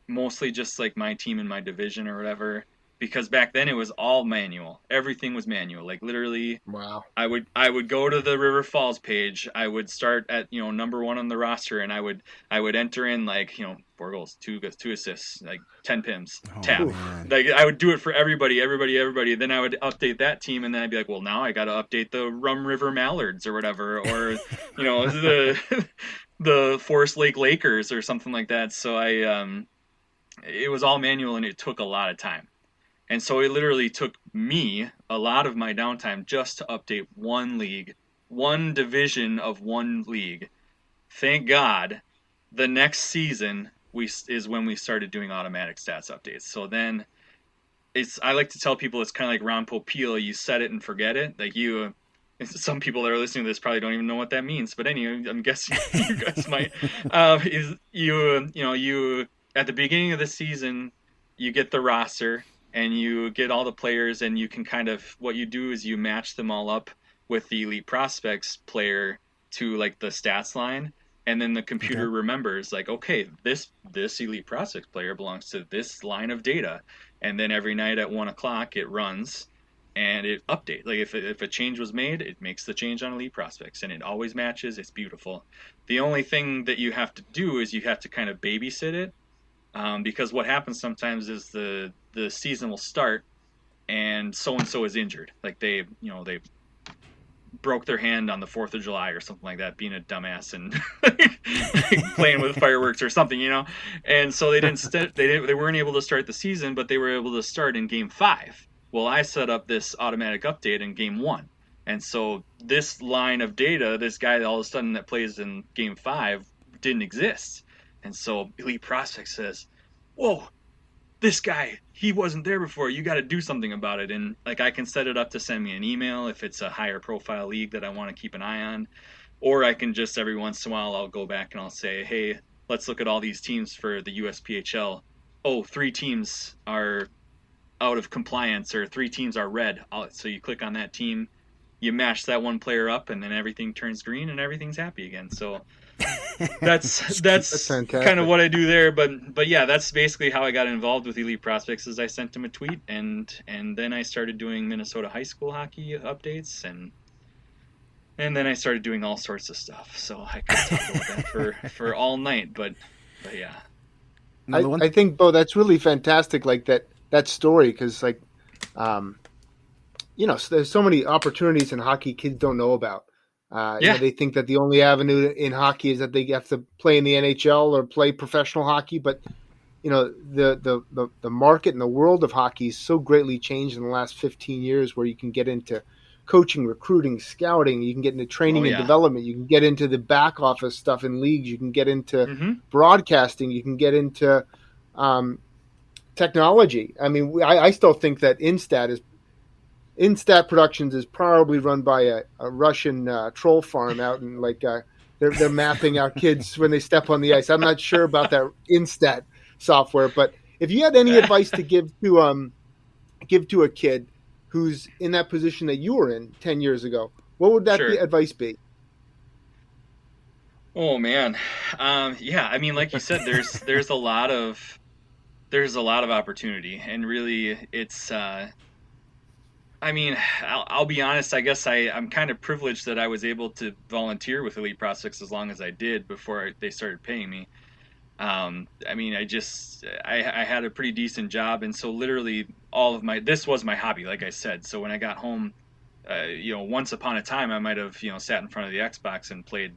mostly just like my team and my division or whatever. Because back then it was all manual. Everything was manual. Like literally, Wow. I would go to the River Falls page. I would start at number one on the roster, and I would enter in like 4 goals, two assists, like 10 pims, Oh tap. man. Like I would do it for everybody. Then I would update that team, and then I'd be like, well, now I got to update the Rum River Mallards or whatever, or the the Forest Lake Lakers or something like that. So it was all manual, and it took a lot of time. And so it literally took me a lot of my downtime just to update one league, one division of one league. Thank God, the next season is when we started doing automatic stats updates. So then I like to tell people it's kind of like Ron Popeil. You set it and forget it. Like some people that are listening to this probably don't even know what that means. But anyway, I'm guessing you guys might. Is you at the beginning of the season, you get the roster and you get all the players, and you can kind of what you do is you match them all up with the elite prospects player to like the stats line, and then the computer Okay. remembers like, okay, this elite prospects player belongs to this line of data, and then every night at 1 o'clock it runs and it updates. Like if a change was made, it makes the change on elite prospects, and it always matches. It's beautiful. The only thing that you have to do is you have to kind of babysit it, because what happens sometimes is the season will start and so is injured. Like they broke their hand on the 4th of July or something like that, being a dumbass and playing with fireworks or something. And so they weren't able to start the season, but they were able to start in game 5. Well, I set up this automatic update in game 1. And so this line of data, this guy all of a sudden that plays in game 5 didn't exist. And so Elite Prospect says, "Whoa, this guy, he wasn't there before. You got to do something about it." And like I can set it up to send me an email if it's a higher profile league that I want to keep an eye on, or I can just every once in a while I'll go back and I'll say, "Hey, let's look at all these teams for the USPHL. Oh, 3 teams are out of compliance, or 3 teams are red." So you click on that team, you mash that one player up, and then everything turns green and everything's happy again. So that's That's that's kind of fantastic. what I do there. But yeah, that's basically how I got involved with Elite Prospects. Is I sent him a tweet, and then I started doing Minnesota high school hockey updates, and then I started doing all sorts of stuff. So I could talk about that for all night. But yeah. Now the one. I think, Bo, that's really fantastic. Like that story, because like, um, there's so many opportunities in hockey kids don't know about. Yeah. They think that the only avenue in hockey is that they have to play in the NHL or play professional hockey, but the market and the world of hockey is so greatly changed in the last 15 years, where you can get into coaching, recruiting, scouting, you can get into Oh training and yeah. development, you can get into the back office stuff in leagues, you can get into Mm-hmm. broadcasting, you can get into um, technology. I mean, I still think that Instat Productions is probably run by a Russian troll farm out in like they're mapping out kids when they step on the ice. I'm not sure about that Instat software, but if you had any advice to give to a kid who's in that position that you were in 10 years ago, what would that Sure. advice be? Oh man. Yeah. I mean, like you said, there's a lot of opportunity, and really, it's. I mean, I'll be honest. I guess I'm kind of privileged that I was able to volunteer with Elite Prospects as long as I did before they started paying me. I mean, I had a pretty decent job, and so literally all of this was my hobby, like I said. So when I got home, once upon a time, I might have sat in front of the Xbox and played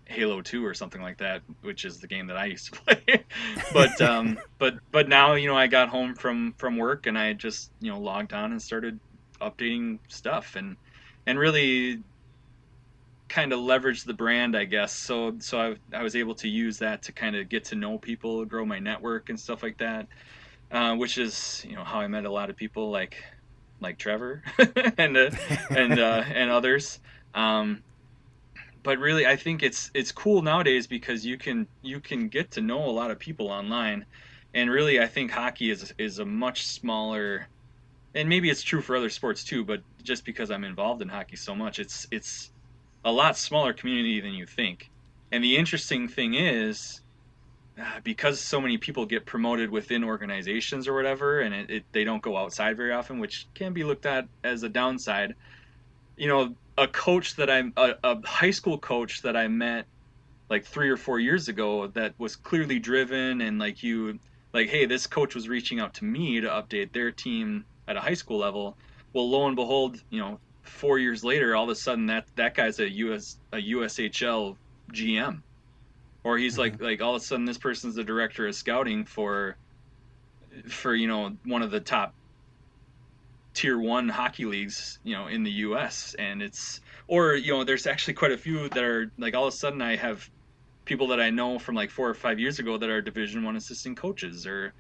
Halo 2 or something like that, which is the game that I used to play. But now I got home from work, and I just logged on and started updating stuff, and really kind of leverage the brand, I guess. So I was able to use that to kind of get to know people, grow my network and stuff like that. Which is how I met a lot of people like Trevor and and others. Um, but really, I think it's cool nowadays because you can get to know a lot of people online, and really, I think hockey is a much smaller, and maybe it's true for other sports too, but just because I'm involved in hockey so much, it's a lot smaller community than you think. And the interesting thing is, because so many people get promoted within organizations or whatever, and they don't go outside very often, which can be looked at as a downside. A coach that a high school coach that I met like 3 or 4 years ago that was clearly driven, and like, hey, this coach was reaching out to me to update their team at a high school level. Well, lo and behold, 4 years later, all of a sudden that guy's a USHL GM, or he's Hmm. like all of a sudden this person's the director of scouting for one of the top tier one hockey leagues in the US. And it's or there's actually quite a few that are like, all of a sudden I have people that I know from like 4 or 5 years ago that are Division One assistant coaches or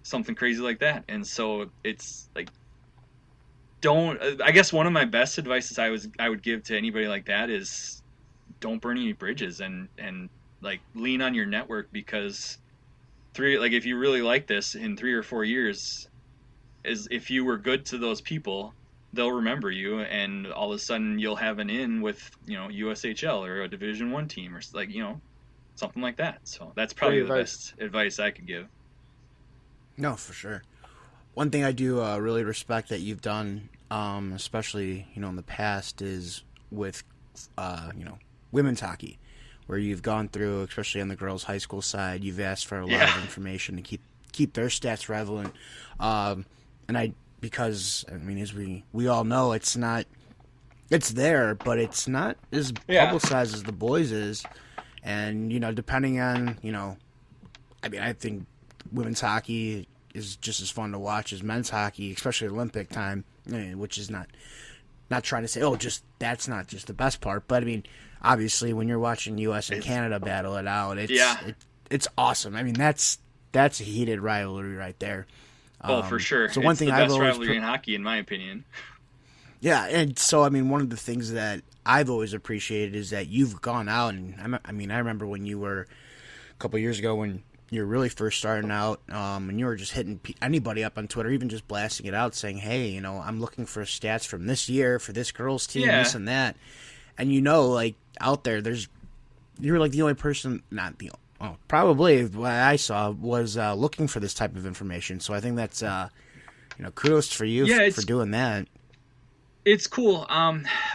something crazy like that. And so it's like, don't I guess one of my best advices I would give to anybody like that is don't burn any bridges, and like lean on your network, because if you really like this in 3 or 4 years, is if you were good to those people, they'll remember you, and all of a sudden you'll have an in with USHL or a Division One team, or like something like that. So that's Great probably the advice. best advice I could give. No, for sure. One thing I do really respect that you've done, especially in the past, is with women's hockey, where you've gone through, especially on the girls' high school side, you've asked for a lot Yeah, of information to keep their stats relevant. And because I mean, as we all know, it's there, but it's not as yeah, publicized as the boys is. And depending on I mean, I think women's hockey is just as fun to watch as men's hockey, especially Olympic time, which is not trying to say, oh, just that's not just the best part, but I mean, obviously, when you're watching U.S. and it's Canada battle it out, yeah. it's awesome. I mean, that's a heated rivalry right there. Oh, for sure. So one It's thing the I've best always rivalry in hockey, in my opinion. yeah, and so I mean, one of the things that I've always appreciated is that you've gone out, and I mean, I remember when you were a couple years ago when you were really first starting out, and you were just hitting anybody up on Twitter, even just blasting it out, saying, "Hey, I'm looking for stats from this year for this girls' team, this Yeah, and that," and like out there, you're like the only person, not the well, probably what I saw was looking for this type of information. So I think that's kudos for you yeah. for doing that. It's cool.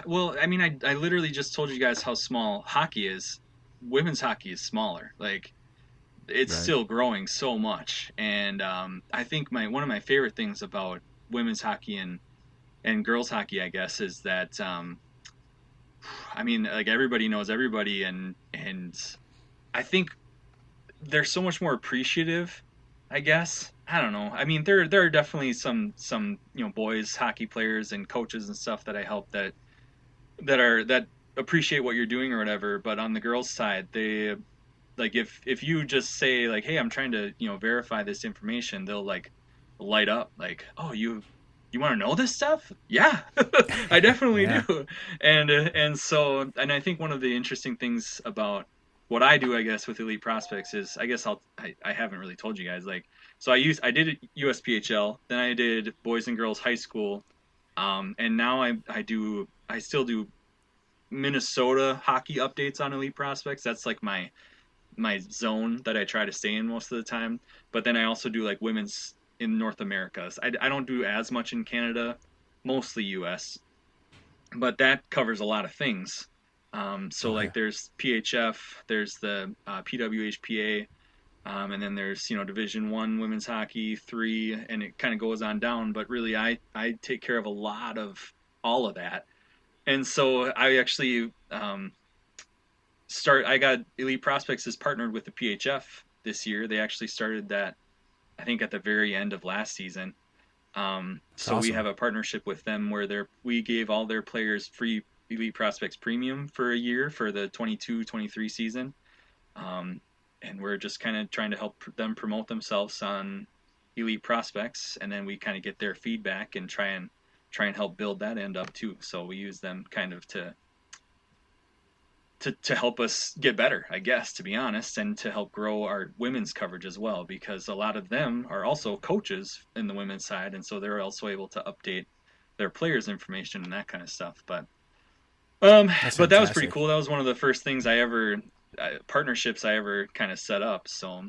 Well, I mean, I literally just told you guys how small hockey is. Women's hockey is smaller. Like, it's Right. still growing so much. And I think my one of my favorite things about women's hockey and girls hockey, I guess, is that I mean, like, everybody knows everybody, and I think they're so much more appreciative, I guess. I don't know. I mean, there are definitely some boys hockey players and coaches and stuff that I help that appreciate what you're doing or whatever. But on the girls' side, they like, if you just say like, hey, I'm trying to verify this information, they'll like light up like, oh, you want to know this stuff? Yeah, I definitely Yeah. do. And I think one of the interesting things about what I do, I guess, with elite prospects is, I guess I haven't really told you guys, like, so I did USPHL, then I did boys and girls high school, and now I still do Minnesota hockey updates on elite prospects. That's like my zone that I try to stay in most of the time. But then I also do like women's in North America. So I don't do as much in Canada, mostly US, but that covers a lot of things. So Okay. like there's PHF, there's the PWHPA, and then there's Division One women's hockey, three, and it kind of goes on down. But really, I take care of a lot of all of that, and so I actually I got Elite Prospects is partnered with the PHF this year. They actually started that, I think, at the very end of last season. It's So we awesome. have a partnership with them where we gave all their players free Elite Prospects Premium for a year for the 22-23 season. And we're just kind of trying to help them promote themselves on Elite Prospects, and then we kind of get their feedback and try and help build that end up too. So we use them kind of to help us get better, I guess, to be honest, and to help grow our women's coverage as well, because a lot of them are also coaches in the women's side, and so they're also able to update their players' information and that kind of stuff. That's But that was pretty fantastic. cool. That was one of the first things I ever partnerships I ever kind of set up. So,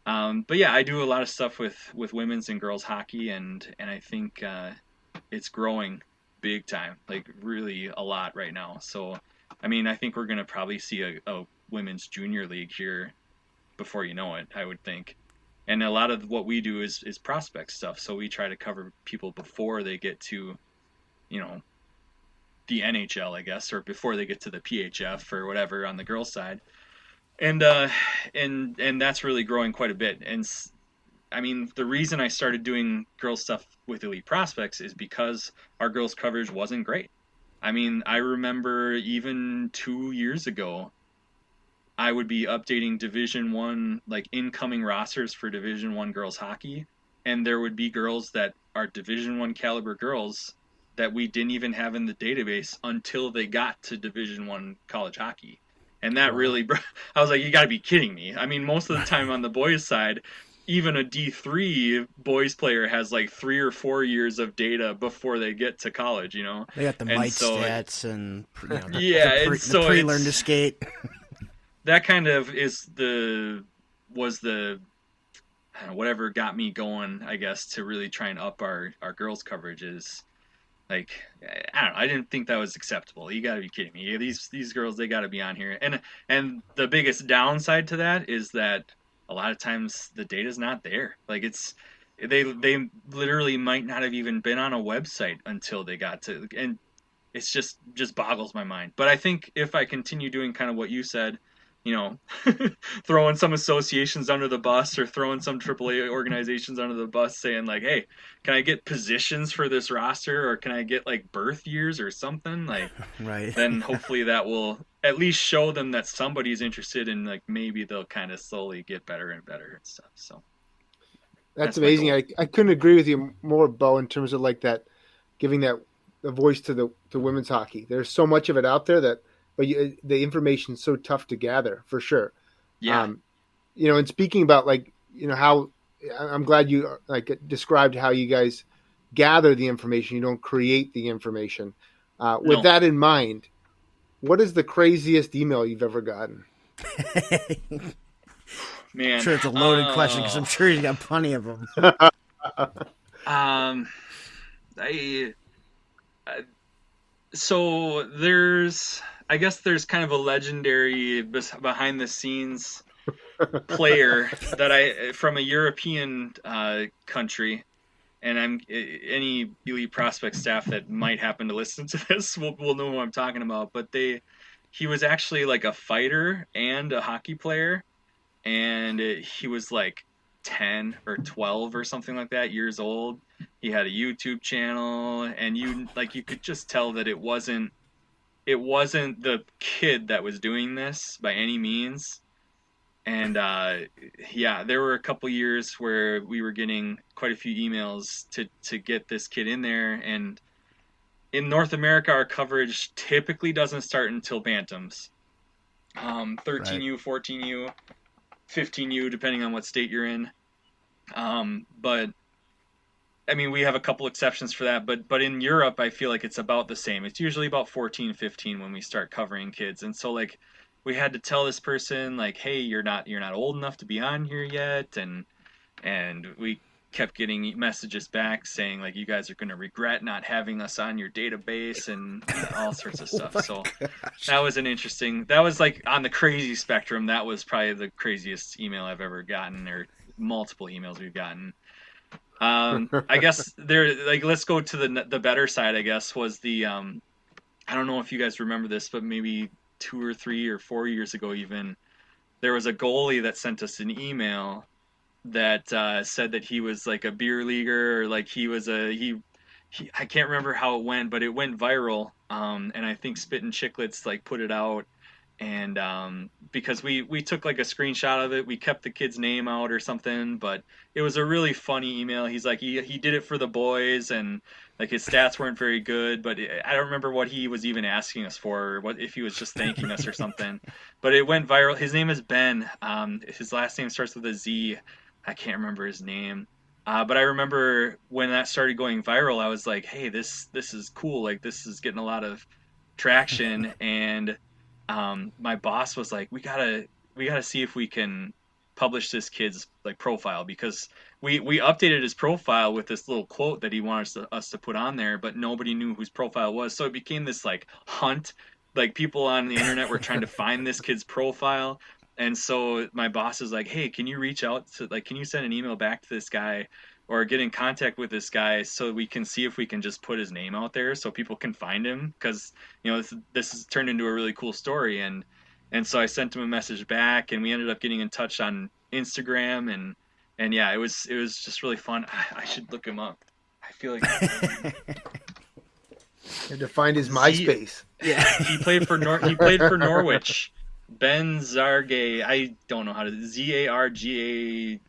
but yeah, I do a lot of stuff with women's and girls hockey, and I think it's growing big time, like really a lot right now. So, I mean, I think we're gonna probably see a women's junior league here before you know it, I would think. And a lot of what we do is prospect stuff. So we try to cover people before they get to, you know, the NHL, I guess, or before they get to the PHF or whatever on the girls' side. And and that's really growing quite a bit. And I mean, the reason I started doing girls stuff with Elite Prospects is because our girls coverage wasn't great. I mean, I remember even 2 years ago, I would be updating Division One, like incoming rosters for Division One girls hockey, and there would be girls that are Division One caliber girls that we didn't even have in the database until they got to Division One college hockey. And that Wow. really, I was like, you got to be kidding me. I mean, most of the time on the boys' side, even a D3 boys player has like 3 or 4 years of data before they get to college, you know? They got the And might so, stats and yeah, and the so pre-learn to it's, skate. that kind of is the was the I don't know, whatever got me going, I guess, to really try and up our girls coverage is like I don't know, I didn't think that was acceptable. You got to be kidding me. These girls, they got to be on here. And the biggest downside to that is that a lot of times the data's not there. Like they literally might not have even been on a website until they got to, and it's just boggles my mind. But I think if I continue doing kind of what you said, you know, throwing some associations under the bus or throwing some AAA organizations under the bus, saying like, "Hey, can I get positions for this roster, or can I get like birth years or something?" Like, Right. then hopefully that will at least show them that somebody's interested, and like maybe they'll kind of slowly get better and better and stuff. So That's that's my amazing. goal. I couldn't agree with you more, Bo, in terms of like that, giving that a voice to the to women's hockey. There's so much of it out there that, but the information's so tough to gather for sure. Yeah. Um, and speaking about like how I'm glad you like described how you guys gather the information. You don't create the information. With No. that in mind, what is the craziest email you've ever gotten? Man. Sure, it's a loaded question because I'm sure you got plenty of them. Um. I So I guess there's kind of a legendary behind the scenes player that I from a European country, and any Elite Prospect staff that might happen to listen to this will know who I'm talking about. But he was actually like a fighter and a hockey player, and he was like 10 or 12 or something like that years old. He had a YouTube channel, and you could just tell that it wasn't the kid that was doing this by any means. And yeah, there were a couple years where we were getting quite a few emails to get this kid in there. And in North America, our coverage typically doesn't start until bantams, Right. 13U, 14U, 15U, depending on what state you're in. But I mean, we have a couple exceptions for that, but in Europe, I feel like it's about the same. It's usually about 14, 15 when we start covering kids. And so like we had to tell this person like, "Hey, you're not old enough to be on here yet." And we kept getting messages back saying like, "You guys are going to regret not having us on your database," and all sorts of Oh stuff. my So gosh. that was like on the crazy spectrum. That was probably the craziest email I've ever gotten, or multiple emails we've gotten. I guess there, like, let's go to the better side. I guess was the I don't know if you guys remember this, but maybe 2 or 3 or 4 years ago, even there was a goalie that sent us an email that said that he was like a beer leaguer, or like he was I can't remember how it went, but it went viral. And I think Spittin' Chicklets like put it out, and because we took like a screenshot of it, we kept the kid's name out or something, but it was a really funny email. He's like he did it for the boys, and like his stats weren't very good, but I don't remember what he was even asking us for, or what if he was just thanking us or something. But it went viral. His name is Ben. His last name starts with a Z. I can't remember his name. But I remember when that started going viral, I was like, "Hey, this is cool. Like this is getting a lot of traction." And my boss was like, "We gotta see if we can publish this kid's like profile because we updated his profile with this little quote that he wanted us to put on there, but nobody knew whose profile it was. So it became this like hunt. Like people on the internet were trying to find this kid's profile." And so my boss is like, "Hey, can you reach out to like, can you send an email back to this guy or get in contact with this guy so we can see if we can just put his name out there so people can find him? Because this has turned into a really cool story." And so I sent him a message back, and we ended up getting in touch on Instagram, and yeah, it was just really fun. I should look him up. I feel like Had to find his Z, MySpace. Yeah. he played for Norwich. Ben Zargay. I don't know how to Zargaj.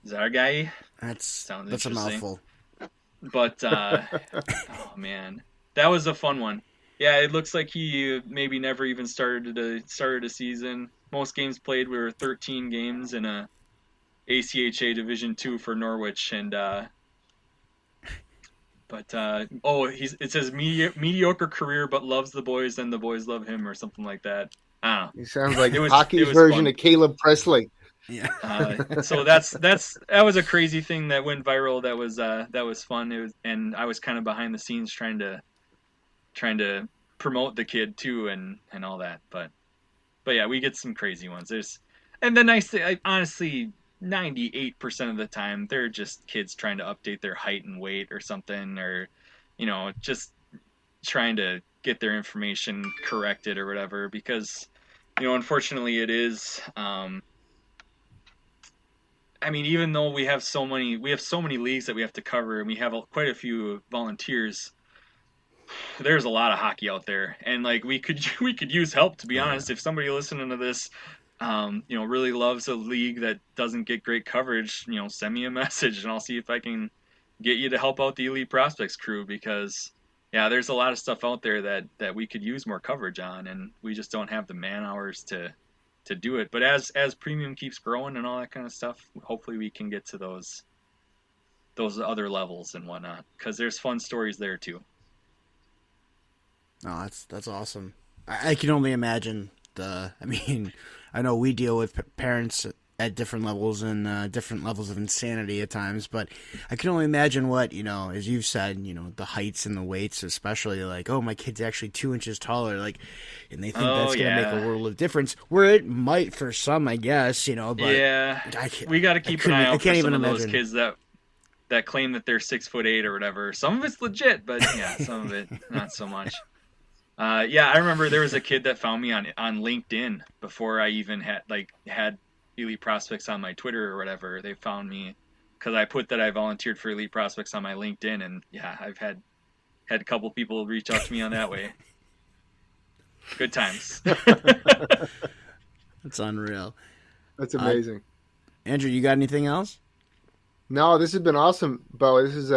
Zargay. Sounds That's a interesting. mouthful. But oh man, that was a fun one. Yeah, it looks like he maybe never even started a season. Most games played were 13 games in a ACHA Division II for Norwich, and it says mediocre career, but loves the boys and the boys love him, or something like that. I don't know. He sounds like It was hockey's fun. version of Caleb Presley. Yeah. So that was a crazy thing that went viral. That was fun. And I was kind of behind the scenes trying to promote the kid too, and all that. But yeah, we get some crazy ones. And the nice thing, honestly, 98% of the time they're just kids trying to update their height and weight or something, or just trying to get their information corrected or whatever. Because unfortunately, it is. I mean, even though we have so many leagues that we have to cover, and we have quite a few volunteers, there's a lot of hockey out there, and like we could we could use help, to be honest. If somebody listening to this, really loves a league that doesn't get great coverage, send me a message, and I'll see if I can get you to help out the Elite Prospects crew, because yeah, there's a lot of stuff out there that we could use more coverage on, and we just don't have the man hours to do it. But as premium keeps growing and all that kind of stuff, hopefully we can get to those other levels and whatnot, because there's fun stories there too. No, that's awesome. I can only imagine I mean, I know we deal with parents at different levels and different levels of insanity at times, but I can only imagine what, as you've said, the heights and the weights, especially like, oh, my kid's actually 2 inches taller, like, and they think that's going to make a world of difference, where it might for some, I guess, but yeah, we got to keep an eye out for some of those kids that claim that they're 6'8" or whatever. Some of it's legit, but yeah, some of it not so much. Yeah, I remember there was a kid that found me on LinkedIn before I even had Elite Prospects on my Twitter or whatever. They found me because I put that I volunteered for Elite Prospects on my LinkedIn, and yeah, I've had a couple people reach out to me on that way. Good times. That's unreal. That's amazing. Andrew, you got anything else? No, this has been awesome, Beau. This is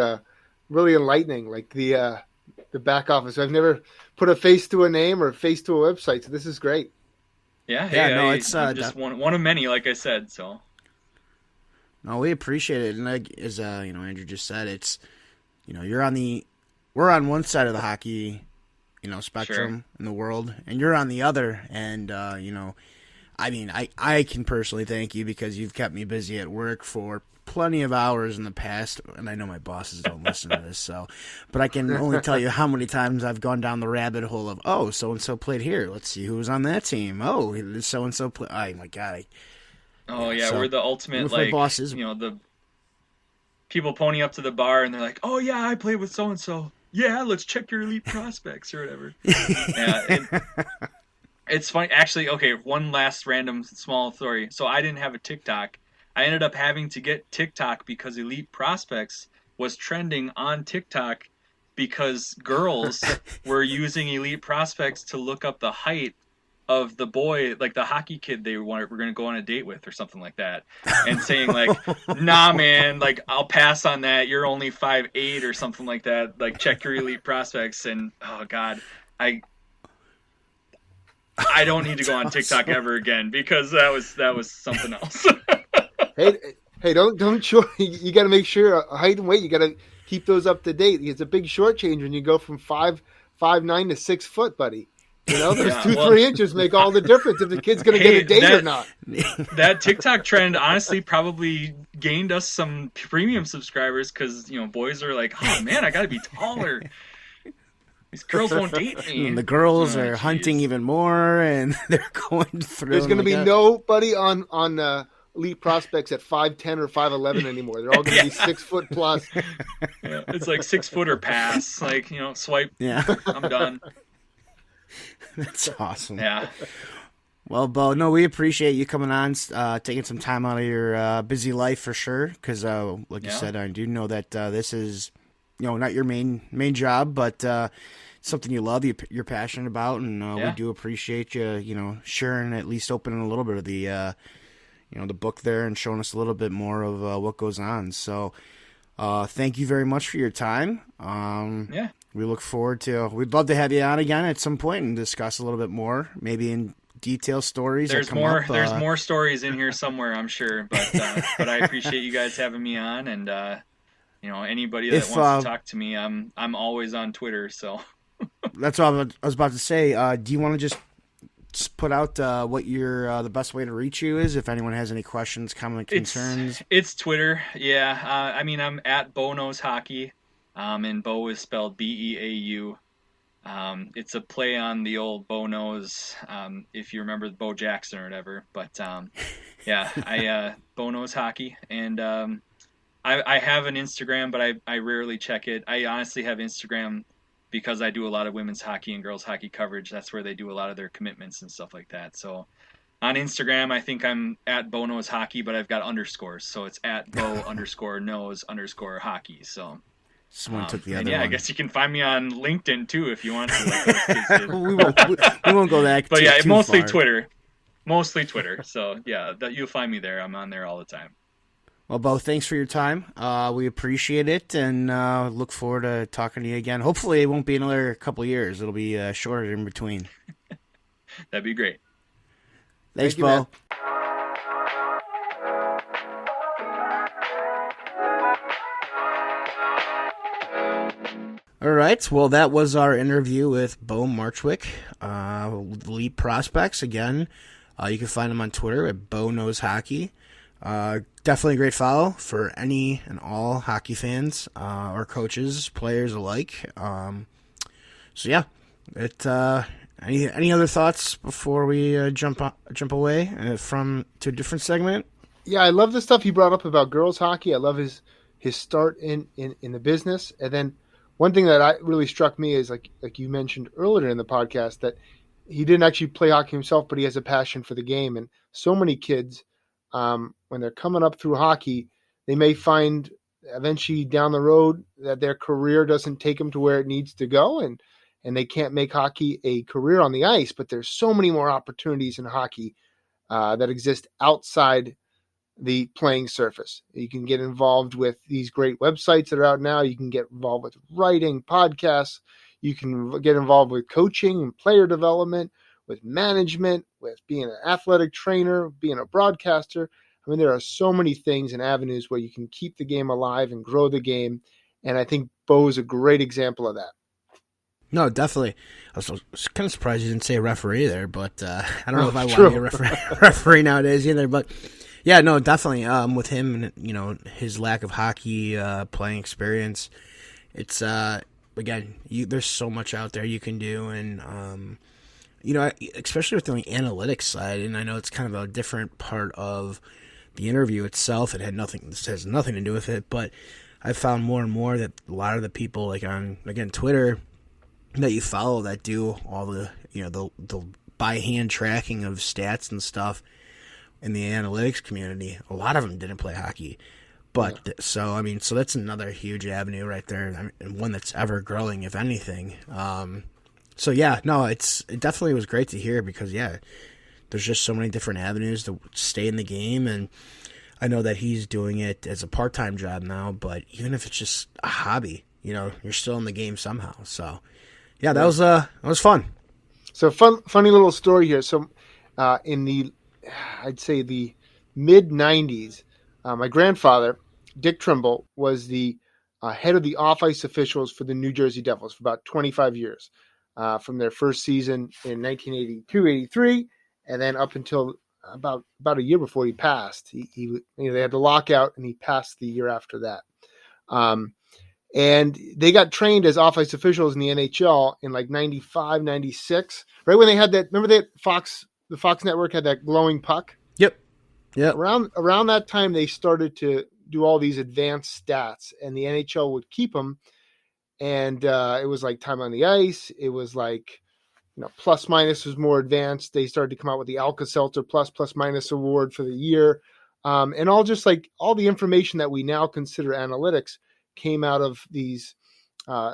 really enlightening. Like the back office. I've never put a face to a name or a face to a website, so this is great. Yeah, it's I'm just one of many, like I said. So, no, we appreciate it, and like as Andrew just said, it's we're on one side of the hockey, spectrum in the world, and you're on the other, and I mean, I can personally thank you because you've kept me busy at work for plenty of hours in the past, and I know my bosses don't listen to this, but I can only tell you how many times I've gone down the rabbit hole of, oh, so-and-so played here. Let's see who was on that team. Oh, so-and-so played. Oh, my God. We're the ultimate, like, bosses. The people pony up to the bar, and they're like, oh, yeah, I played with so-and-so. Yeah, let's check your Elite Prospects or whatever. Yeah, it's funny. Actually, okay, one last random small story. So I didn't have a TikTok. I ended up having to get TikTok because Elite Prospects was trending on TikTok because girls were using Elite Prospects to look up the height of the boy, like the hockey kid they were going to go on a date with or something like that, and saying like, nah man, like I'll pass on that, you're only 5'8" or something like that, like check your Elite Prospects. And oh god, I don't need to go on TikTok ever again, because that was something else. Hey, don't short. You got to make sure height and weight. You got to keep those up to date. It's a big short change when you go from 5'9" to 6 foot, buddy. You know, those 3 inches make all the difference if the kid's going to get a date or not. That TikTok trend honestly probably gained us some premium subscribers, because, you know, boys are like, oh man, I got to be taller. These girls won't date me. And the girls are hunting even more, and they're going through. There's going to be nobody on Elite Prospects at 5'10" or 5'11" anymore. They're all going to be 6 foot plus. Yeah, it's like 6 foot or pass. Like, you know, swipe. Yeah, I'm done. That's awesome. Yeah. Well, Beau, no, we appreciate you coming on, taking some time out of your busy life for sure. Because, like you said, I do know that this is, you know, not your main job, but something you love, you're passionate about, and we do appreciate you, you know, sharing, at least opening a little bit of the, you know, the book there and showing us a little bit more of what goes on. So, thank you very much for your time. We look forward to. We'd love to have you on again at some point and discuss a little bit more, maybe in detail stories. There's more. There's more stories in here somewhere, I'm sure. But I appreciate you guys having me on, and you know, anybody that wants to talk to me, I'm always on Twitter. So that's all I was about to say. Do you want to just put out what your the best way to reach you is, if anyone has any questions, comments, concerns? It's Twitter. Yeah. I mean, I'm at Beau Knows Hockey. And Beau is spelled Beau. It's a play on the old Beau Knows, if you remember Bo Jackson or whatever. But yeah, Beau Knows Hockey. And I have an Instagram, but I rarely check it. I honestly have Instagram because I do a lot of women's hockey and girls hockey coverage. That's where they do a lot of their commitments and stuff like that. So on Instagram, I think I'm at Beau Knows Hockey, but I've got underscores. So it's at Beau _ hockey. So someone took the other one. I guess you can find me on LinkedIn too if you want to. Like those kids did. we won't go that. But yeah, too mostly far. Twitter. So yeah, you'll find me there. I'm on there all the time. Well, Beau, thanks for your time. We appreciate it, and look forward to talking to you again. Hopefully, it won't be another couple of years. It'll be shorter in between. That'd be great. Thanks, Beau. All right, well, that was our interview with Beau Marchwick, Elite Prospects. Again, you can find him on Twitter at Beau Knows Hockey. Definitely a great follow for any and all hockey fans or coaches, players alike. So yeah, any other thoughts before we jump away to a different segment? Yeah, I love the stuff he brought up about girls hockey. I love his start in the business, and then one thing that really struck me is like you mentioned earlier in the podcast, that he didn't actually play hockey himself, but he has a passion for the game. And so many kids, when they're coming up through hockey, they may find eventually down the road that their career doesn't take them to where it needs to go, and they can't make hockey a career on the ice. But there's so many more opportunities in hockey that exist outside the playing surface. You can get involved with these great websites that are out now. You can get involved with writing, podcasts. You can get involved with coaching and player development, with management, with being an athletic trainer, being a broadcaster. I mean, there are so many things and avenues where you can keep the game alive and grow the game. And I think Beau is a great example of that. No, definitely. I was kind of surprised you didn't say a referee there, but I don't know if I want to be a referee nowadays either. But yeah, no, definitely. With him and, you know, his lack of hockey playing experience, it's again, there's so much out there you can do, and you know, especially with the analytics side. And I know it's kind of a different part of the interview itself. This has nothing to do with it, but I found more and more that a lot of the people, like on, again, Twitter, that you follow, that do all the, you know, the by hand tracking of stats and stuff in the analytics community, a lot of them didn't play hockey, But so I mean, so that's another huge avenue right there, and one that's ever growing, if anything. So yeah, no, it definitely was great to hear because there's just so many different avenues to stay in the game, and I know that he's doing it as a part-time job now, but even if it's just a hobby, you're still in the game somehow. So yeah, that was fun. So funny little story here. So I'd say the mid '90s, my grandfather, Dick Trimble, was the head of the off-ice officials for the New Jersey Devils for about 25 years, from their first season in 1982-83, and then up until about a year before he passed. They had the lockout, and he passed the year after that. And they got trained as off-ice officials in the NHL in like 95, 96, right when they had that. Remember that the Fox network had that glowing puck? Yep. Around that time, they started to do all these advanced stats, and the NHL would keep them. And it was like time on the ice. It was like, plus minus was more advanced. They started to come out with the Alka-Seltzer plus minus award for the year. And all the information that we now consider analytics came out of these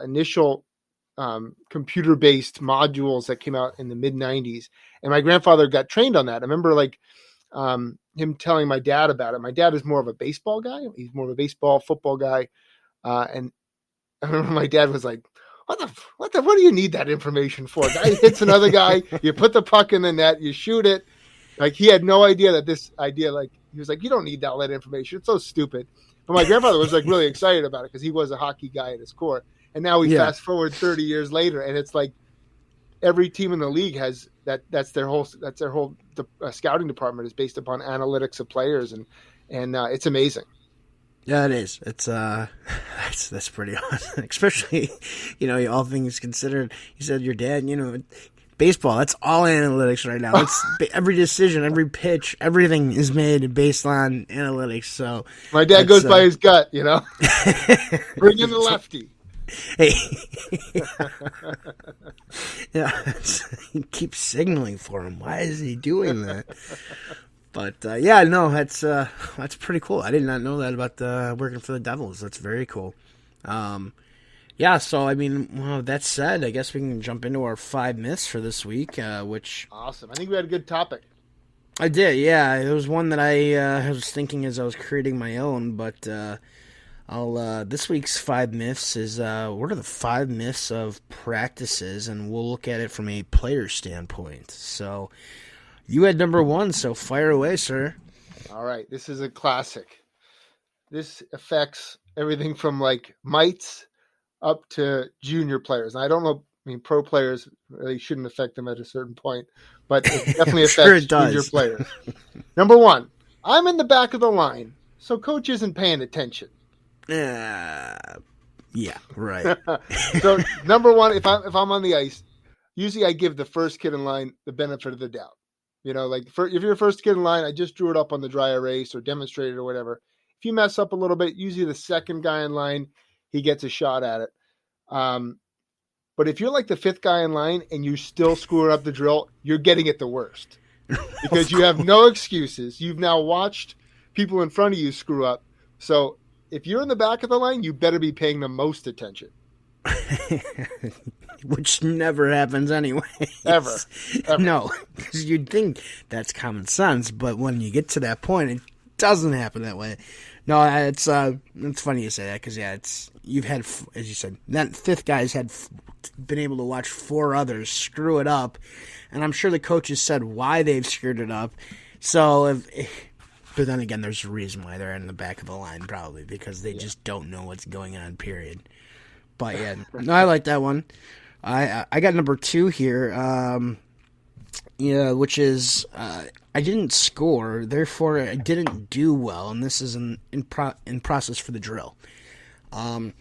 initial computer-based modules that came out in the mid 90s. And my grandfather got trained on that. I remember him telling my dad about it. My dad is more of a baseball guy. He's more of a baseball, football guy. And I remember my dad was like, what do you need that information for? A guy hits another guy, you put the puck in the net, you shoot it. Like, he had no idea that this idea, he was like, you don't need all that information. It's so stupid. But my grandfather was really excited about it because he was a hockey guy at his core. And now we fast forward 30 years later, and it's like every team in the league has that. That's their whole scouting department is based upon analytics of players, and it's amazing. Yeah, it is. It's that's pretty awesome. Especially, all things considered. You said your dad, baseball, that's all analytics right now. It's every decision, every pitch, everything is made based on analytics. So my dad goes by his gut, Bring in the lefty. Hey. Yeah, he keeps signaling for him. Why is he doing that? But that's pretty cool. I did not know that about working for the Devils. That's very cool. So I mean, well, that said, I guess we can jump into our 5 myths for this week. Which awesome. I think we had a good topic. I did. Yeah, it was one that I was thinking as I was creating my own. But this week's 5 myths is what are the 5 myths of practices, and we'll look at it from a player standpoint. So. You had number 1, so fire away, sir. All right. This is a classic. This affects everything from mites up to junior players. And I don't know, pro players really shouldn't affect them at a certain point, but it definitely affects junior players. Number 1, I'm in the back of the line, so coach isn't paying attention. Yeah, right. So number 1, if I'm on the ice, usually I give the first kid in line the benefit of the doubt. If you're first kid in line, I just drew it up on the dry erase or demonstrated or whatever. If you mess up a little bit, usually the second guy in line, he gets a shot at it. But if you're the 5th guy in line and you still screw up the drill, you're getting it the worst because you have no excuses. You've now watched people in front of you screw up. So if you're in the back of the line, you better be paying the most attention. Which never happens anyway. Ever. No, because you'd think that's common sense, but when you get to that point, it doesn't happen that way. No, it's funny you say that because you've had, as you said, that 5th guy's been able to watch 4 others screw it up, and I'm sure the coaches said why they've screwed it up. So, but then again, there's a reason why they're in the back of the line, probably because they just don't know what's going on. Period. But yeah, no, I like that one. I got number 2 here, which is I didn't score, therefore I didn't do well, and this is in process for the drill. I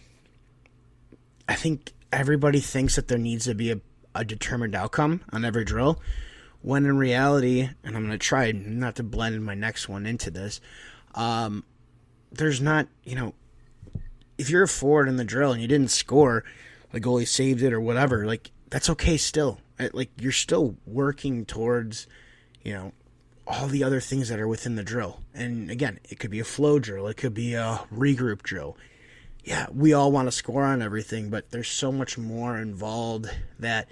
think everybody thinks that there needs to be a determined outcome on every drill, when in reality, and I'm going to try not to blend my next one into this, there's not, if you're a forward in the drill and you didn't score, the goalie saved it or whatever, that's okay still. You're still working towards, all the other things that are within the drill. And again, it could be a flow drill, it could be a regroup drill. Yeah, we all want to score on everything, but there's so much more involved that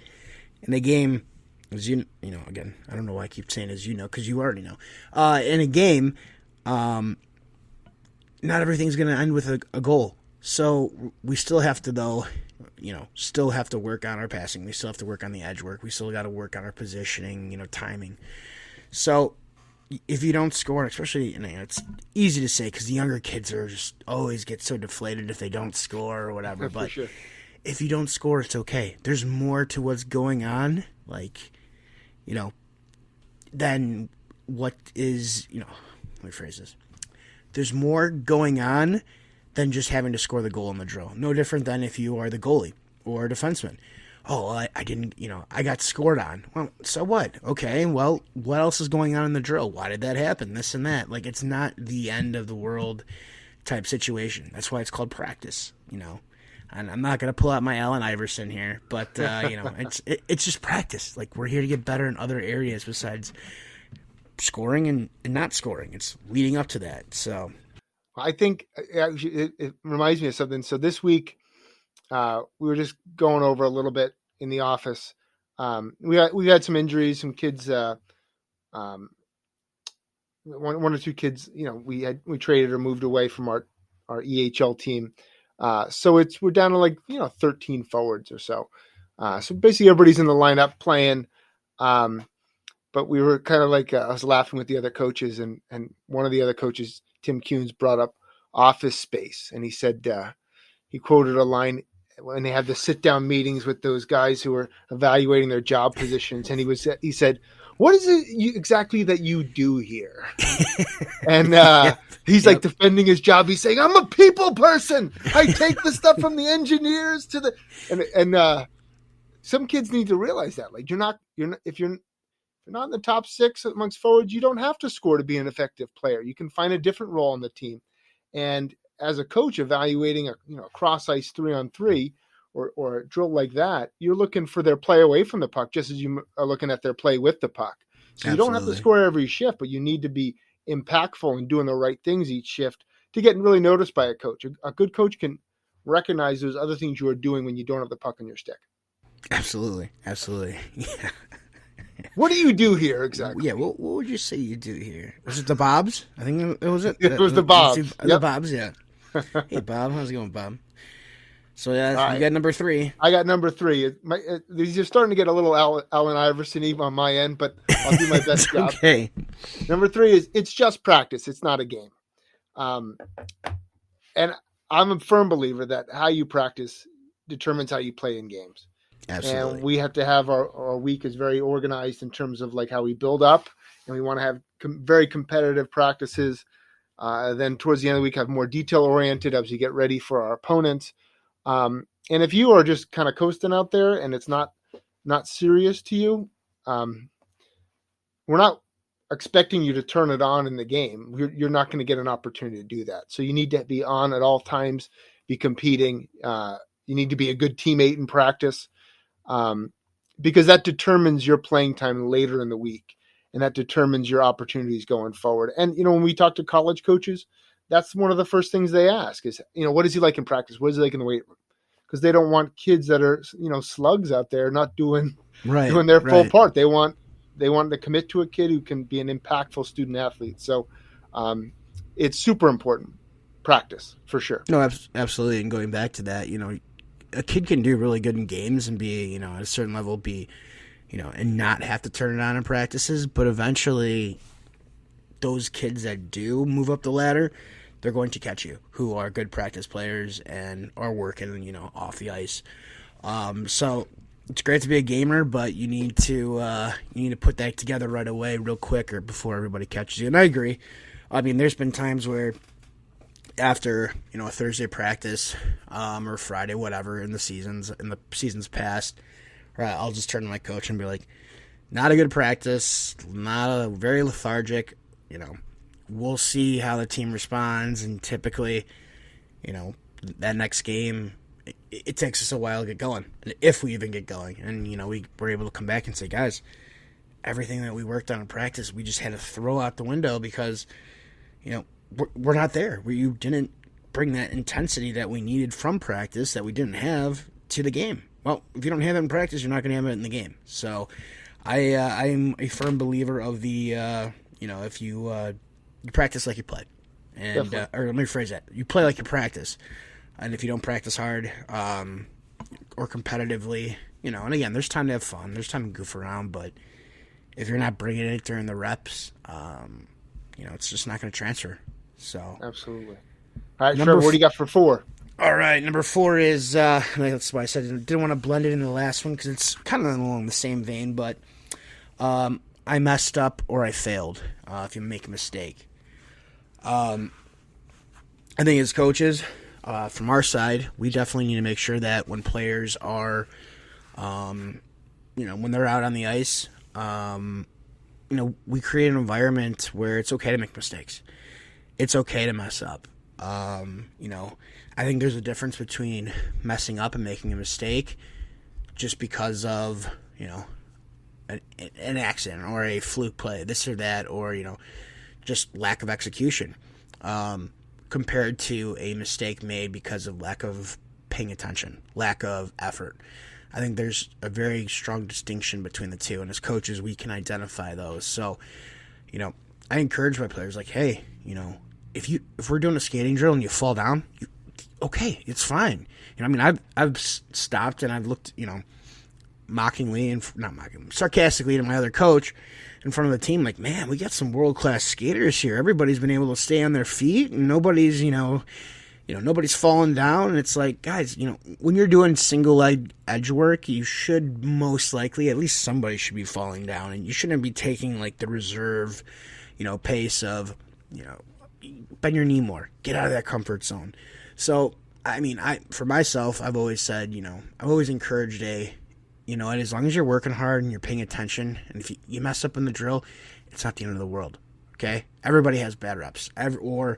in a game, as you know, again, I don't know why I keep saying as you know, because you already know. In a game, not everything's going to end with a goal. So we still have to, though, still have to work on our passing. We still have to work on the edge work. We still got to work on our positioning, timing. So if you don't score, especially, it's easy to say because the younger kids are just always get so deflated if they don't score or whatever. Yeah, but sure. If you don't score, it's okay. There's more to what's going on, than what is, let me phrase this. There's more going on than just having to score the goal in the drill. No different than if you are the goalie or a defenseman. Oh, I didn't, I got scored on. Well, so what? Okay, well, what else is going on in the drill? Why did that happen? This and that. It's not the end of the world type situation. That's why it's called practice, And I'm not going to pull out my Allen Iverson here, but, it's just practice. We're here to get better in other areas besides scoring and not scoring. It's leading up to that, so. I think it reminds me of something. So this week, we were just going over a little bit in the office. We had some injuries, some kids. One or two kids, we traded or moved away from our EHL team. So we're down to 13 forwards or so. So basically everybody's in the lineup playing. But we were kind of I was laughing with the other coaches, and one of the other coaches, Tim Kuhns, brought up office space, and he said he quoted a line when they had the sit down meetings with those guys who were evaluating their job positions, and he said, "What is it exactly that you do here?" And he's defending his job. He's saying, "I'm a people person. I take the stuff from the engineers to the and some kids need to realize that if you're not in the top 6 amongst forwards, you don't have to score to be an effective player. You can find a different role on the team. And as a coach evaluating a cross ice 3-on-3 or a drill like that, you're looking for their play away from the puck just as you are looking at their play with the puck. So you don't have to score every shift, but you need to be impactful and doing the right things each shift to get really noticed by a coach. A good coach can recognize those other things you are doing when you don't have the puck on your stick. Absolutely. Yeah. What do you do here exactly? Yeah, what would you say you do here? Was it the Bobs? I think it was it. It was the Bobs. The Bobs, yeah. Hey, Bob, how's it going, Bob? So yeah, you got number 3. I got number 3. These are starting to get a little Allen Iverson even on my end, but I'll do my best job. Okay. Number 3 is it's just practice. It's not a game. And I'm a firm believer that how you practice determines how you play in games. Absolutely. And we have to have our week is very organized in terms of how we build up, and we want to have very competitive practices. Then towards the end of the week, have more detail oriented as we get ready for our opponents. And if you are just kind of coasting out there and it's not serious to you, we're not expecting you to turn it on in the game. You're not going to get an opportunity to do that. So you need to be on at all times, be competing. You need to be a good teammate in practice. Because that determines your playing time later in the week, and that determines your opportunities going forward. And, when we talk to college coaches, that's one of the first things they ask is, what is he like in practice? What is he like in the weight room? Because they don't want kids that are, slugs out there not doing their full part. They want to commit to a kid who can be an impactful student athlete. So it's super important. Practice, for sure. No, absolutely. And going back to that, a kid can do really good in games and be, at a certain level, and not have to turn it on in practices. But eventually, those kids that do move up the ladder, they're going to catch you, who are good practice players and are working, off the ice. So it's great to be a gamer, but you need to put that together right away, real quick, or before everybody catches you. And I agree. I mean, there's been times where after a Thursday practice or Friday, whatever, in the seasons past, right, I'll just turn to my coach and be like, not a good practice, very lethargic. We'll see how the team responds, and typically, that next game, it takes us a while to get going, if we even get going. And we were able to come back and say, guys, everything that we worked on in practice, we just had to throw out the window because, we're not there. You didn't bring that intensity that we needed from practice that we didn't have to the game. Well, if you don't have it in practice, you're not going to have it in the game. So I'm a firm believer of the, if you practice like you play. And or let me rephrase that. You play like you practice. And if you don't practice hard or competitively, and again, there's time to have fun. There's time to goof around. But if you're not bringing it during the reps, it's just not going to transfer. So absolutely. All right, Trevor, what do you got for 4? All right, number 4 is that's why I said I didn't want to blend it in the last one because it's kind of along the same vein, but I messed up or I failed if you make a mistake. I think as coaches, from our side, we definitely need to make sure that when players are, when they're out on the ice, we create an environment where it's okay to make mistakes. It's okay to mess up. I think there's a difference between messing up and making a mistake just because of, an accident or a fluke play, this or that, or, just lack of execution, compared to a mistake made because of lack of paying attention, lack of effort. I think there's a very strong distinction between the two, and as coaches, we can identify those. So, I encourage my players, like, hey, if we're doing a skating drill and you fall down, okay, it's fine. I've stopped and I've looked, mockingly and not mockingly, sarcastically to my other coach in front of the team, like, man, we got some world-class skaters here. Everybody's been able to stay on their feet, and nobody's, nobody's falling down. And it's like, guys, when you're doing single-leg edge work, you should most likely, at least somebody should be falling down, and you shouldn't be taking, like, the reserve, pace of, bend your knee more, get out of that comfort zone. So, for myself, I've always said, I've always encouraged and as long as you're working hard and you're paying attention, and if you mess up in the drill, it's not the end of the world, okay? Everybody has bad reps, or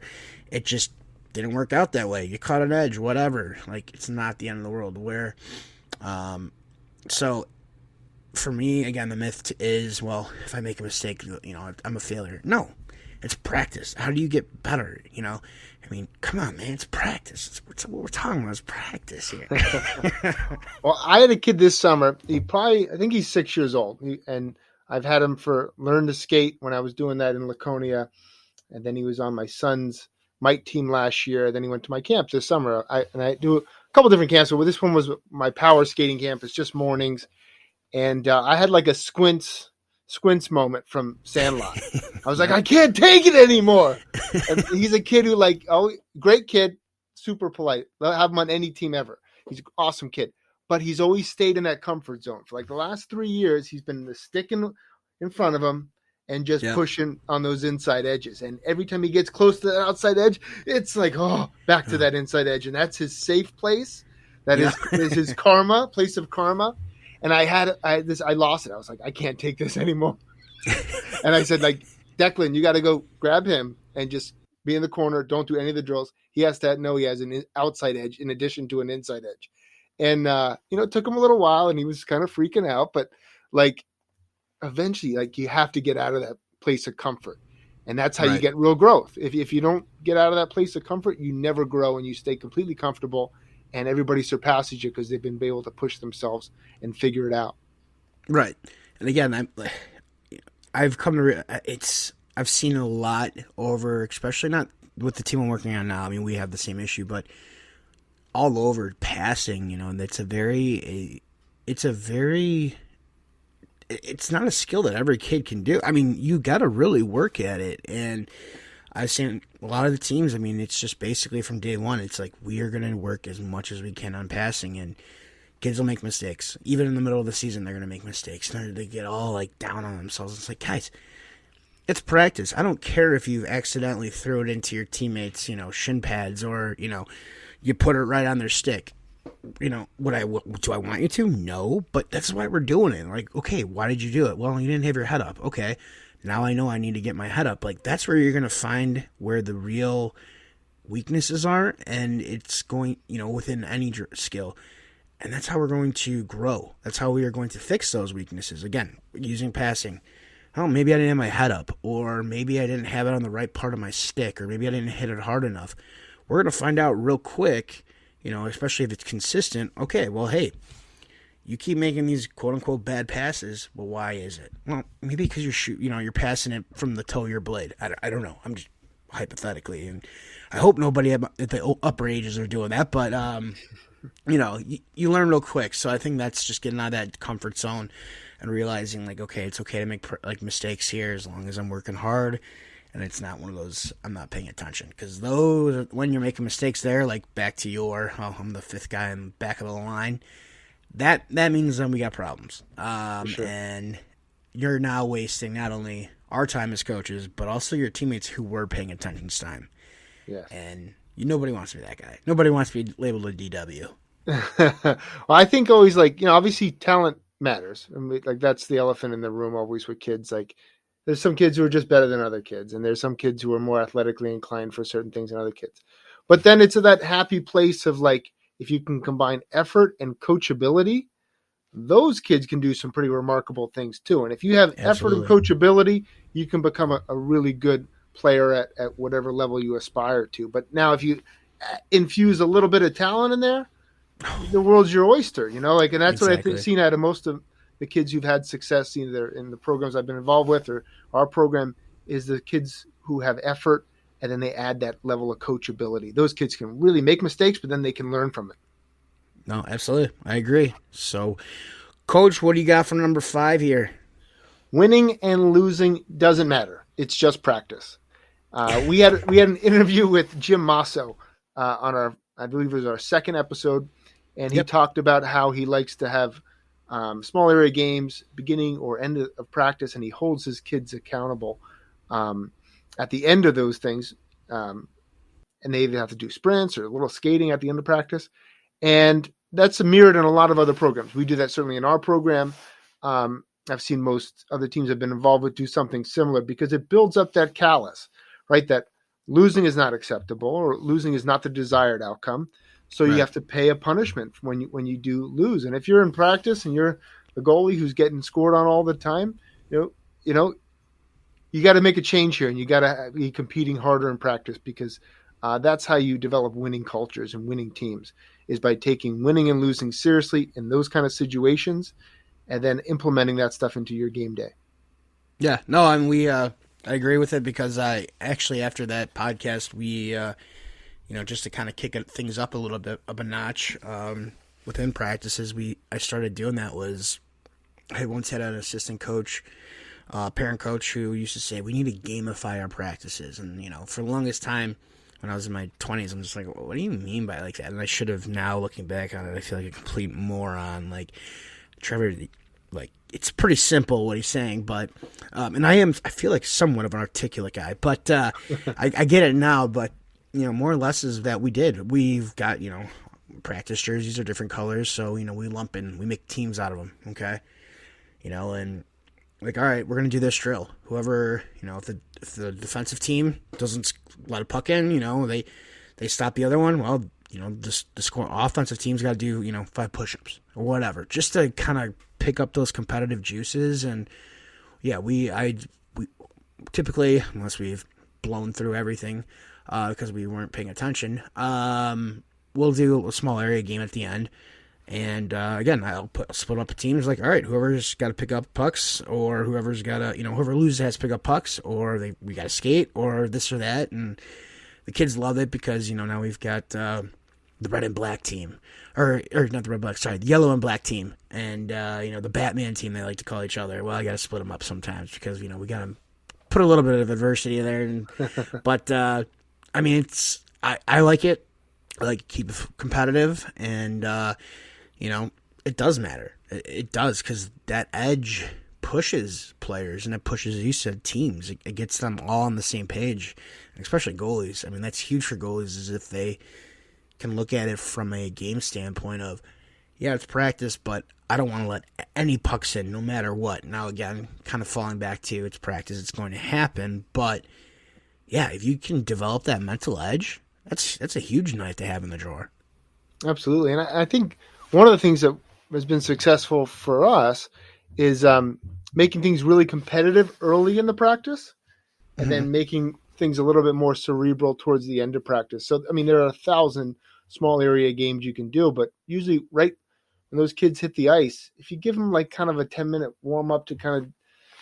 it just didn't work out that way. You caught an edge, whatever. Like, it's not the end of the world. So, for me, again, the myth is, well, if I make a mistake, I'm a failure. No, it's practice. How do you get better, come on, man, it's practice. It's what we're talking about is practice here. Well, I had a kid this summer. I think he's 6 years old. And I've had him learn to skate when I was doing that in Laconia. And then he was on my son's Mite team last year. Then he went to my camp this summer. I do a couple different camps, but this one was my power skating camp. It's just mornings. And I had like a squints moment from Sandlot. I was like, I can't take it anymore. And he's a kid who great kid, super polite. They'll have him on any team ever. He's an awesome kid. But he's always stayed in that comfort zone. For the last 3 years, he's been the stick in front of him and just pushing on those inside edges. And every time he gets close to that outside edge, it's like, back to that inside edge. And that's his safe place. That is his place of karma. And I lost it. I was like, I can't take this anymore. And I said, Declan, you got to go grab him and just be in the corner. Don't do any of the drills. He has to know he has an outside edge in addition to an inside edge. And, it took him a little while and he was kind of freaking out. But, eventually, you have to get out of that place of comfort. And that's how you get real growth. If you don't get out of that place of comfort, you never grow and you stay completely comfortable. And everybody surpasses you because they've been able to push themselves and figure it out. Right. And again, I've come to I've seen a lot over, especially not with the team I'm working on now. We have the same issue, but all over passing, and it's not a skill that every kid can do. You got to really work at it. And I've seen a lot of the teams, it's just basically from day one, it's like we are going to work as much as we can on passing, and kids will make mistakes. Even in the middle of the season, they're going to make mistakes. They get all down on themselves. It's like, guys, it's practice. I don't care if you accidentally throw it into your teammates, shin pads, or, you put it right on their stick. Do I want you to? No, but that's why we're doing it. Okay, why did you do it? Well, you didn't have your head up. Okay. Now I know I need to get my head up. That's where you're going to find where the real weaknesses are, and it's going, within any skill. And that's how we're going to grow. That's how we are going to fix those weaknesses. Again, using passing. Oh, maybe I didn't have my head up, or maybe I didn't have it on the right part of my stick, or maybe I didn't hit it hard enough. We're going to find out real quick, especially if it's consistent. Okay, well, hey, you keep making these quote-unquote bad passes. Well, why is it? Well, maybe because you're passing it from the toe of your blade. I don't know. I'm just hypothetically, and I hope nobody at the upper ages are doing that, but you learn real quick. So I think that's just getting out of that comfort zone and realizing, like, okay, it's okay to make mistakes here as long as I'm working hard, and it's not one of those I'm not paying attention. Because those, when you're making mistakes there, like back to I'm the fifth guy in the back of the line, that means then we got problems. Sure. And you're now wasting not only our time as coaches, but also your teammates who were paying attention this time. Yes. And nobody wants to be that guy. Nobody wants to be labeled a DW. Well, I think always, like, obviously talent matters. I mean, like, that's the elephant in the room always with kids. Like, there's some kids who are just better than other kids, and there's some kids who are more athletically inclined for certain things than other kids. But then it's that happy place of, like, if you can combine effort and coachability, those kids can do some pretty remarkable things too. And if you have Absolutely. effort and coachability, you can become a really good player at whatever level you aspire to. But now if you infuse a little bit of talent in there, the world's your oyster, and that's what I think seen out of most of the kids who've had success either in the programs I've been involved with or our program is the kids who have effort and then they add that level of coachability. Those kids can really make mistakes, but then they can learn from it. No, absolutely. I agree. So, Coach, what do you got for number 5 here? Winning and losing doesn't matter. It's just practice. We had an interview with Jim Masso on I believe it was our second episode, and he talked about how he likes to have small area games, beginning or end of practice, and he holds his kids accountable at the end of those things. And they either have to do sprints or a little skating at the end of practice. And that's mirrored in a lot of other programs. We do that certainly in our program. I've seen most other teams I've been involved with do something similar because it builds up that callus, right? That losing is not acceptable or losing is not the desired outcome. So you have to pay a punishment when you do lose. And if you're in practice and you're the goalie who's getting scored on all the time, you got to make a change here and you got to be competing harder in practice because that's how you develop winning cultures and winning teams is by taking winning and losing seriously in those kind of situations and then implementing that stuff into your game day. Yeah, no, I agree with it because I actually, after that podcast, we, just to kind of kick things up a little bit of a notch within practices, I started doing that was I once had an assistant coach, parent coach who used to say, we need to gamify our practices. And, for the longest time, when I was in my 20s, I'm just like, well, what do you mean by like that? And I should have, now looking back on it, I feel like a complete moron. Like, Trevor, like, it's pretty simple what he's saying, but, and I feel like somewhat of an articulate guy, but I get it now, but, more or less is that we've got, practice jerseys are different colors, so, we make teams out of them, okay? And, like, all right, we're going to do this drill. Whoever, if the defensive team doesn't let a puck in, they stop the other one. Well, the offensive team's got to do, 5 push-ups or whatever, just to kind of pick up those competitive juices. And yeah, we typically, unless we've blown through everything because we weren't paying attention, we'll do a small area game at the end. And again, I'll split up a team. It's like, all right, whoever's got to pick up pucks, or whoever's got to, whoever loses has to pick up pucks, or we got to skate, or this or that. And the kids love it because now we've got the red and black team, or not the red black, sorry, the yellow and black team, and the Batman team. They like to call each other. Well, I got to split them up sometimes because we got to put a little bit of adversity there. But I like it. I like to keep it competitive and. It does matter. It does because that edge pushes players and it pushes, as you said, teams. It gets them all on the same page, especially goalies. I mean, that's huge for goalies is if they can look at it from a game standpoint of, yeah, it's practice, but I don't want to let any pucks in no matter what. Now, again, kind of falling back to it's practice, it's going to happen. But, yeah, if you can develop that mental edge, that's a huge knife to have in the drawer. Absolutely. And I think one of the things that has been successful for us is making things really competitive early in the practice, and then making things a little bit more cerebral towards the end of practice. So, I mean, there are 1,000 small area games you can do, but usually right when those kids hit the ice, if you give them like kind of a 10-minute warm up to kind of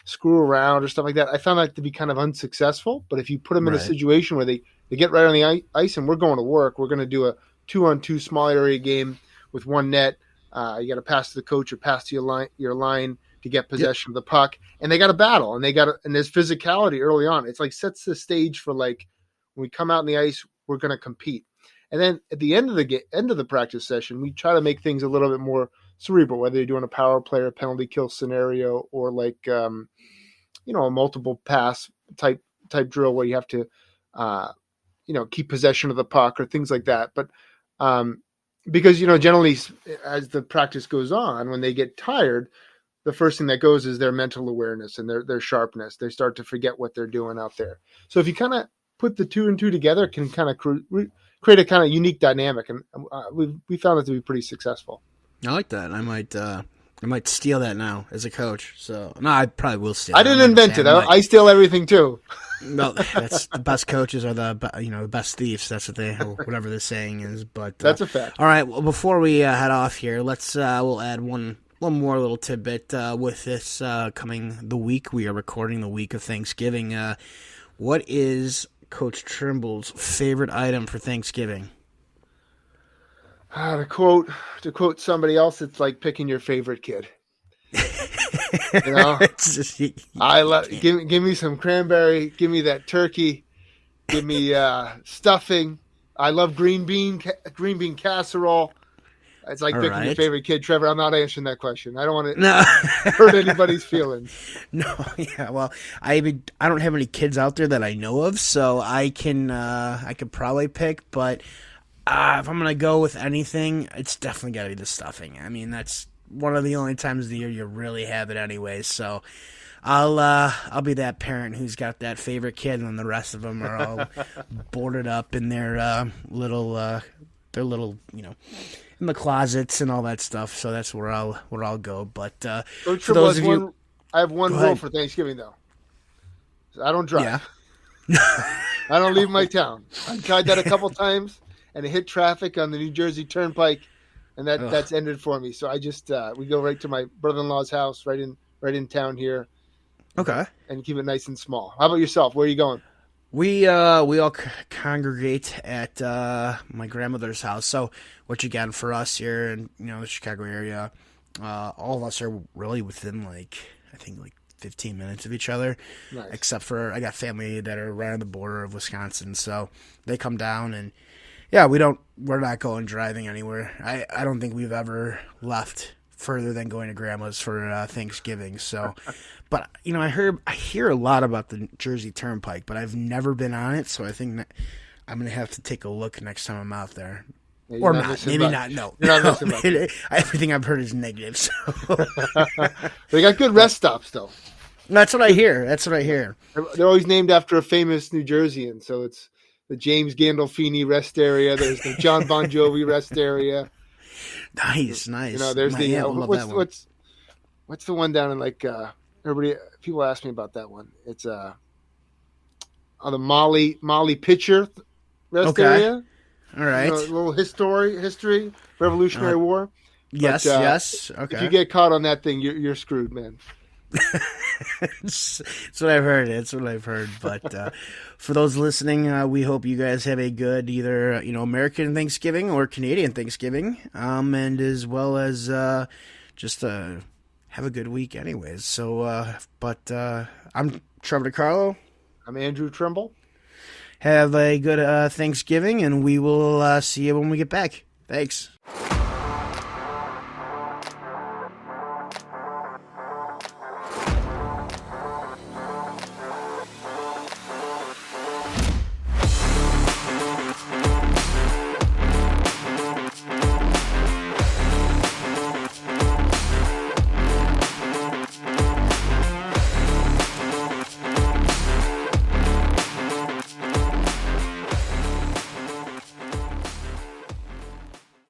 screw around or stuff like that, I found that to be kind of unsuccessful. But if you put them in a situation where they get right on the ice and we're going to work, we're going to do a 2-on-2 small area game with one net. You got to pass to the coach or pass to your line to get possession of the puck, and they got to battle, and there's physicality early on. It's like sets the stage for like when we come out on the ice, we're going to compete. And then at the end of the practice session, we try to make things a little bit more cerebral, whether you're doing a power play or penalty kill scenario, or like a multiple pass type drill where you have to keep possession of the puck or things like that. But because generally as the practice goes on, when they get tired, the first thing that goes is their mental awareness and their sharpness. They start to forget what they're doing out there. So if you kind of put the 2 and 2 together, it can kind of create a kind of unique dynamic, and we found it to be pretty successful. I like that. I might steal that now as a coach. So no, I probably will steal. I didn't invent it. I steal everything too. Well, that's the best coaches are the best thieves. That's whatever the saying is. But that's a fact. All right. Well, before we head off here, we'll add one more little tidbit with this coming the week. We are recording the week of Thanksgiving. What is Coach Trimble's favorite item for Thanksgiving? To quote somebody else, it's like picking your favorite kid. It's just, give me some cranberry, give me that turkey, give me stuffing. I love green bean casserole. It's like picking your favorite kid, Trevor. I'm not answering that question. I don't want to hurt anybody's feelings. No, yeah. Well, I don't have any kids out there that I know of, so I could probably pick. But if I'm gonna go with anything, it's definitely gotta be the stuffing. I mean, that's one of the only times of the year you really have it anyway. So I'll be that parent who's got that favorite kid, and the rest of them are all boarded up in their little in the closets and all that stuff. So that's where I'll go. But for those of you, I have one rule for Thanksgiving though. I don't drive. Yeah. I don't leave my town. I've tried that a couple times, and it hit traffic on the New Jersey Turnpike, and that's ended for me. So I just we go right to my brother-in-law's house, right in town here. Okay. And keep it nice and small. How about yourself? Where are you going? We all congregate at my grandmother's house. So what you got for us here in the Chicago area? All of us are really within I think 15 minutes of each other, nice. Except for I got family that are right on the border of Wisconsin, so they come down and we're not going driving anywhere. I don't think we've ever left further than going to grandma's for Thanksgiving. So, but I hear a lot about the Jersey Turnpike, but I've never been on it. So I think I'm gonna have to take a look next time I'm out there. Yeah, or not, maybe much. Not. No, you're not missing much. Everything I've heard is negative. So. They got good rest stops, though. That's what I hear. They're always named after a famous New Jerseyan. So it's the James Gandolfini rest area. There's the John Bon Jovi rest area. Nice. There's what's the one down in people ask me about that one. It's the Molly Pitcher rest area. All right. A little history, Revolutionary War. Yes, but, yes. Okay. If you get caught on that thing, you're screwed, man. That's what I've heard. But for those listening, we hope you guys have a good either American Thanksgiving or Canadian Thanksgiving, and as well as just have a good week, anyways. So, I'm Trevor DiCarlo. I'm Andrew Trimble. Have a good Thanksgiving, and we will see you when we get back. Thanks.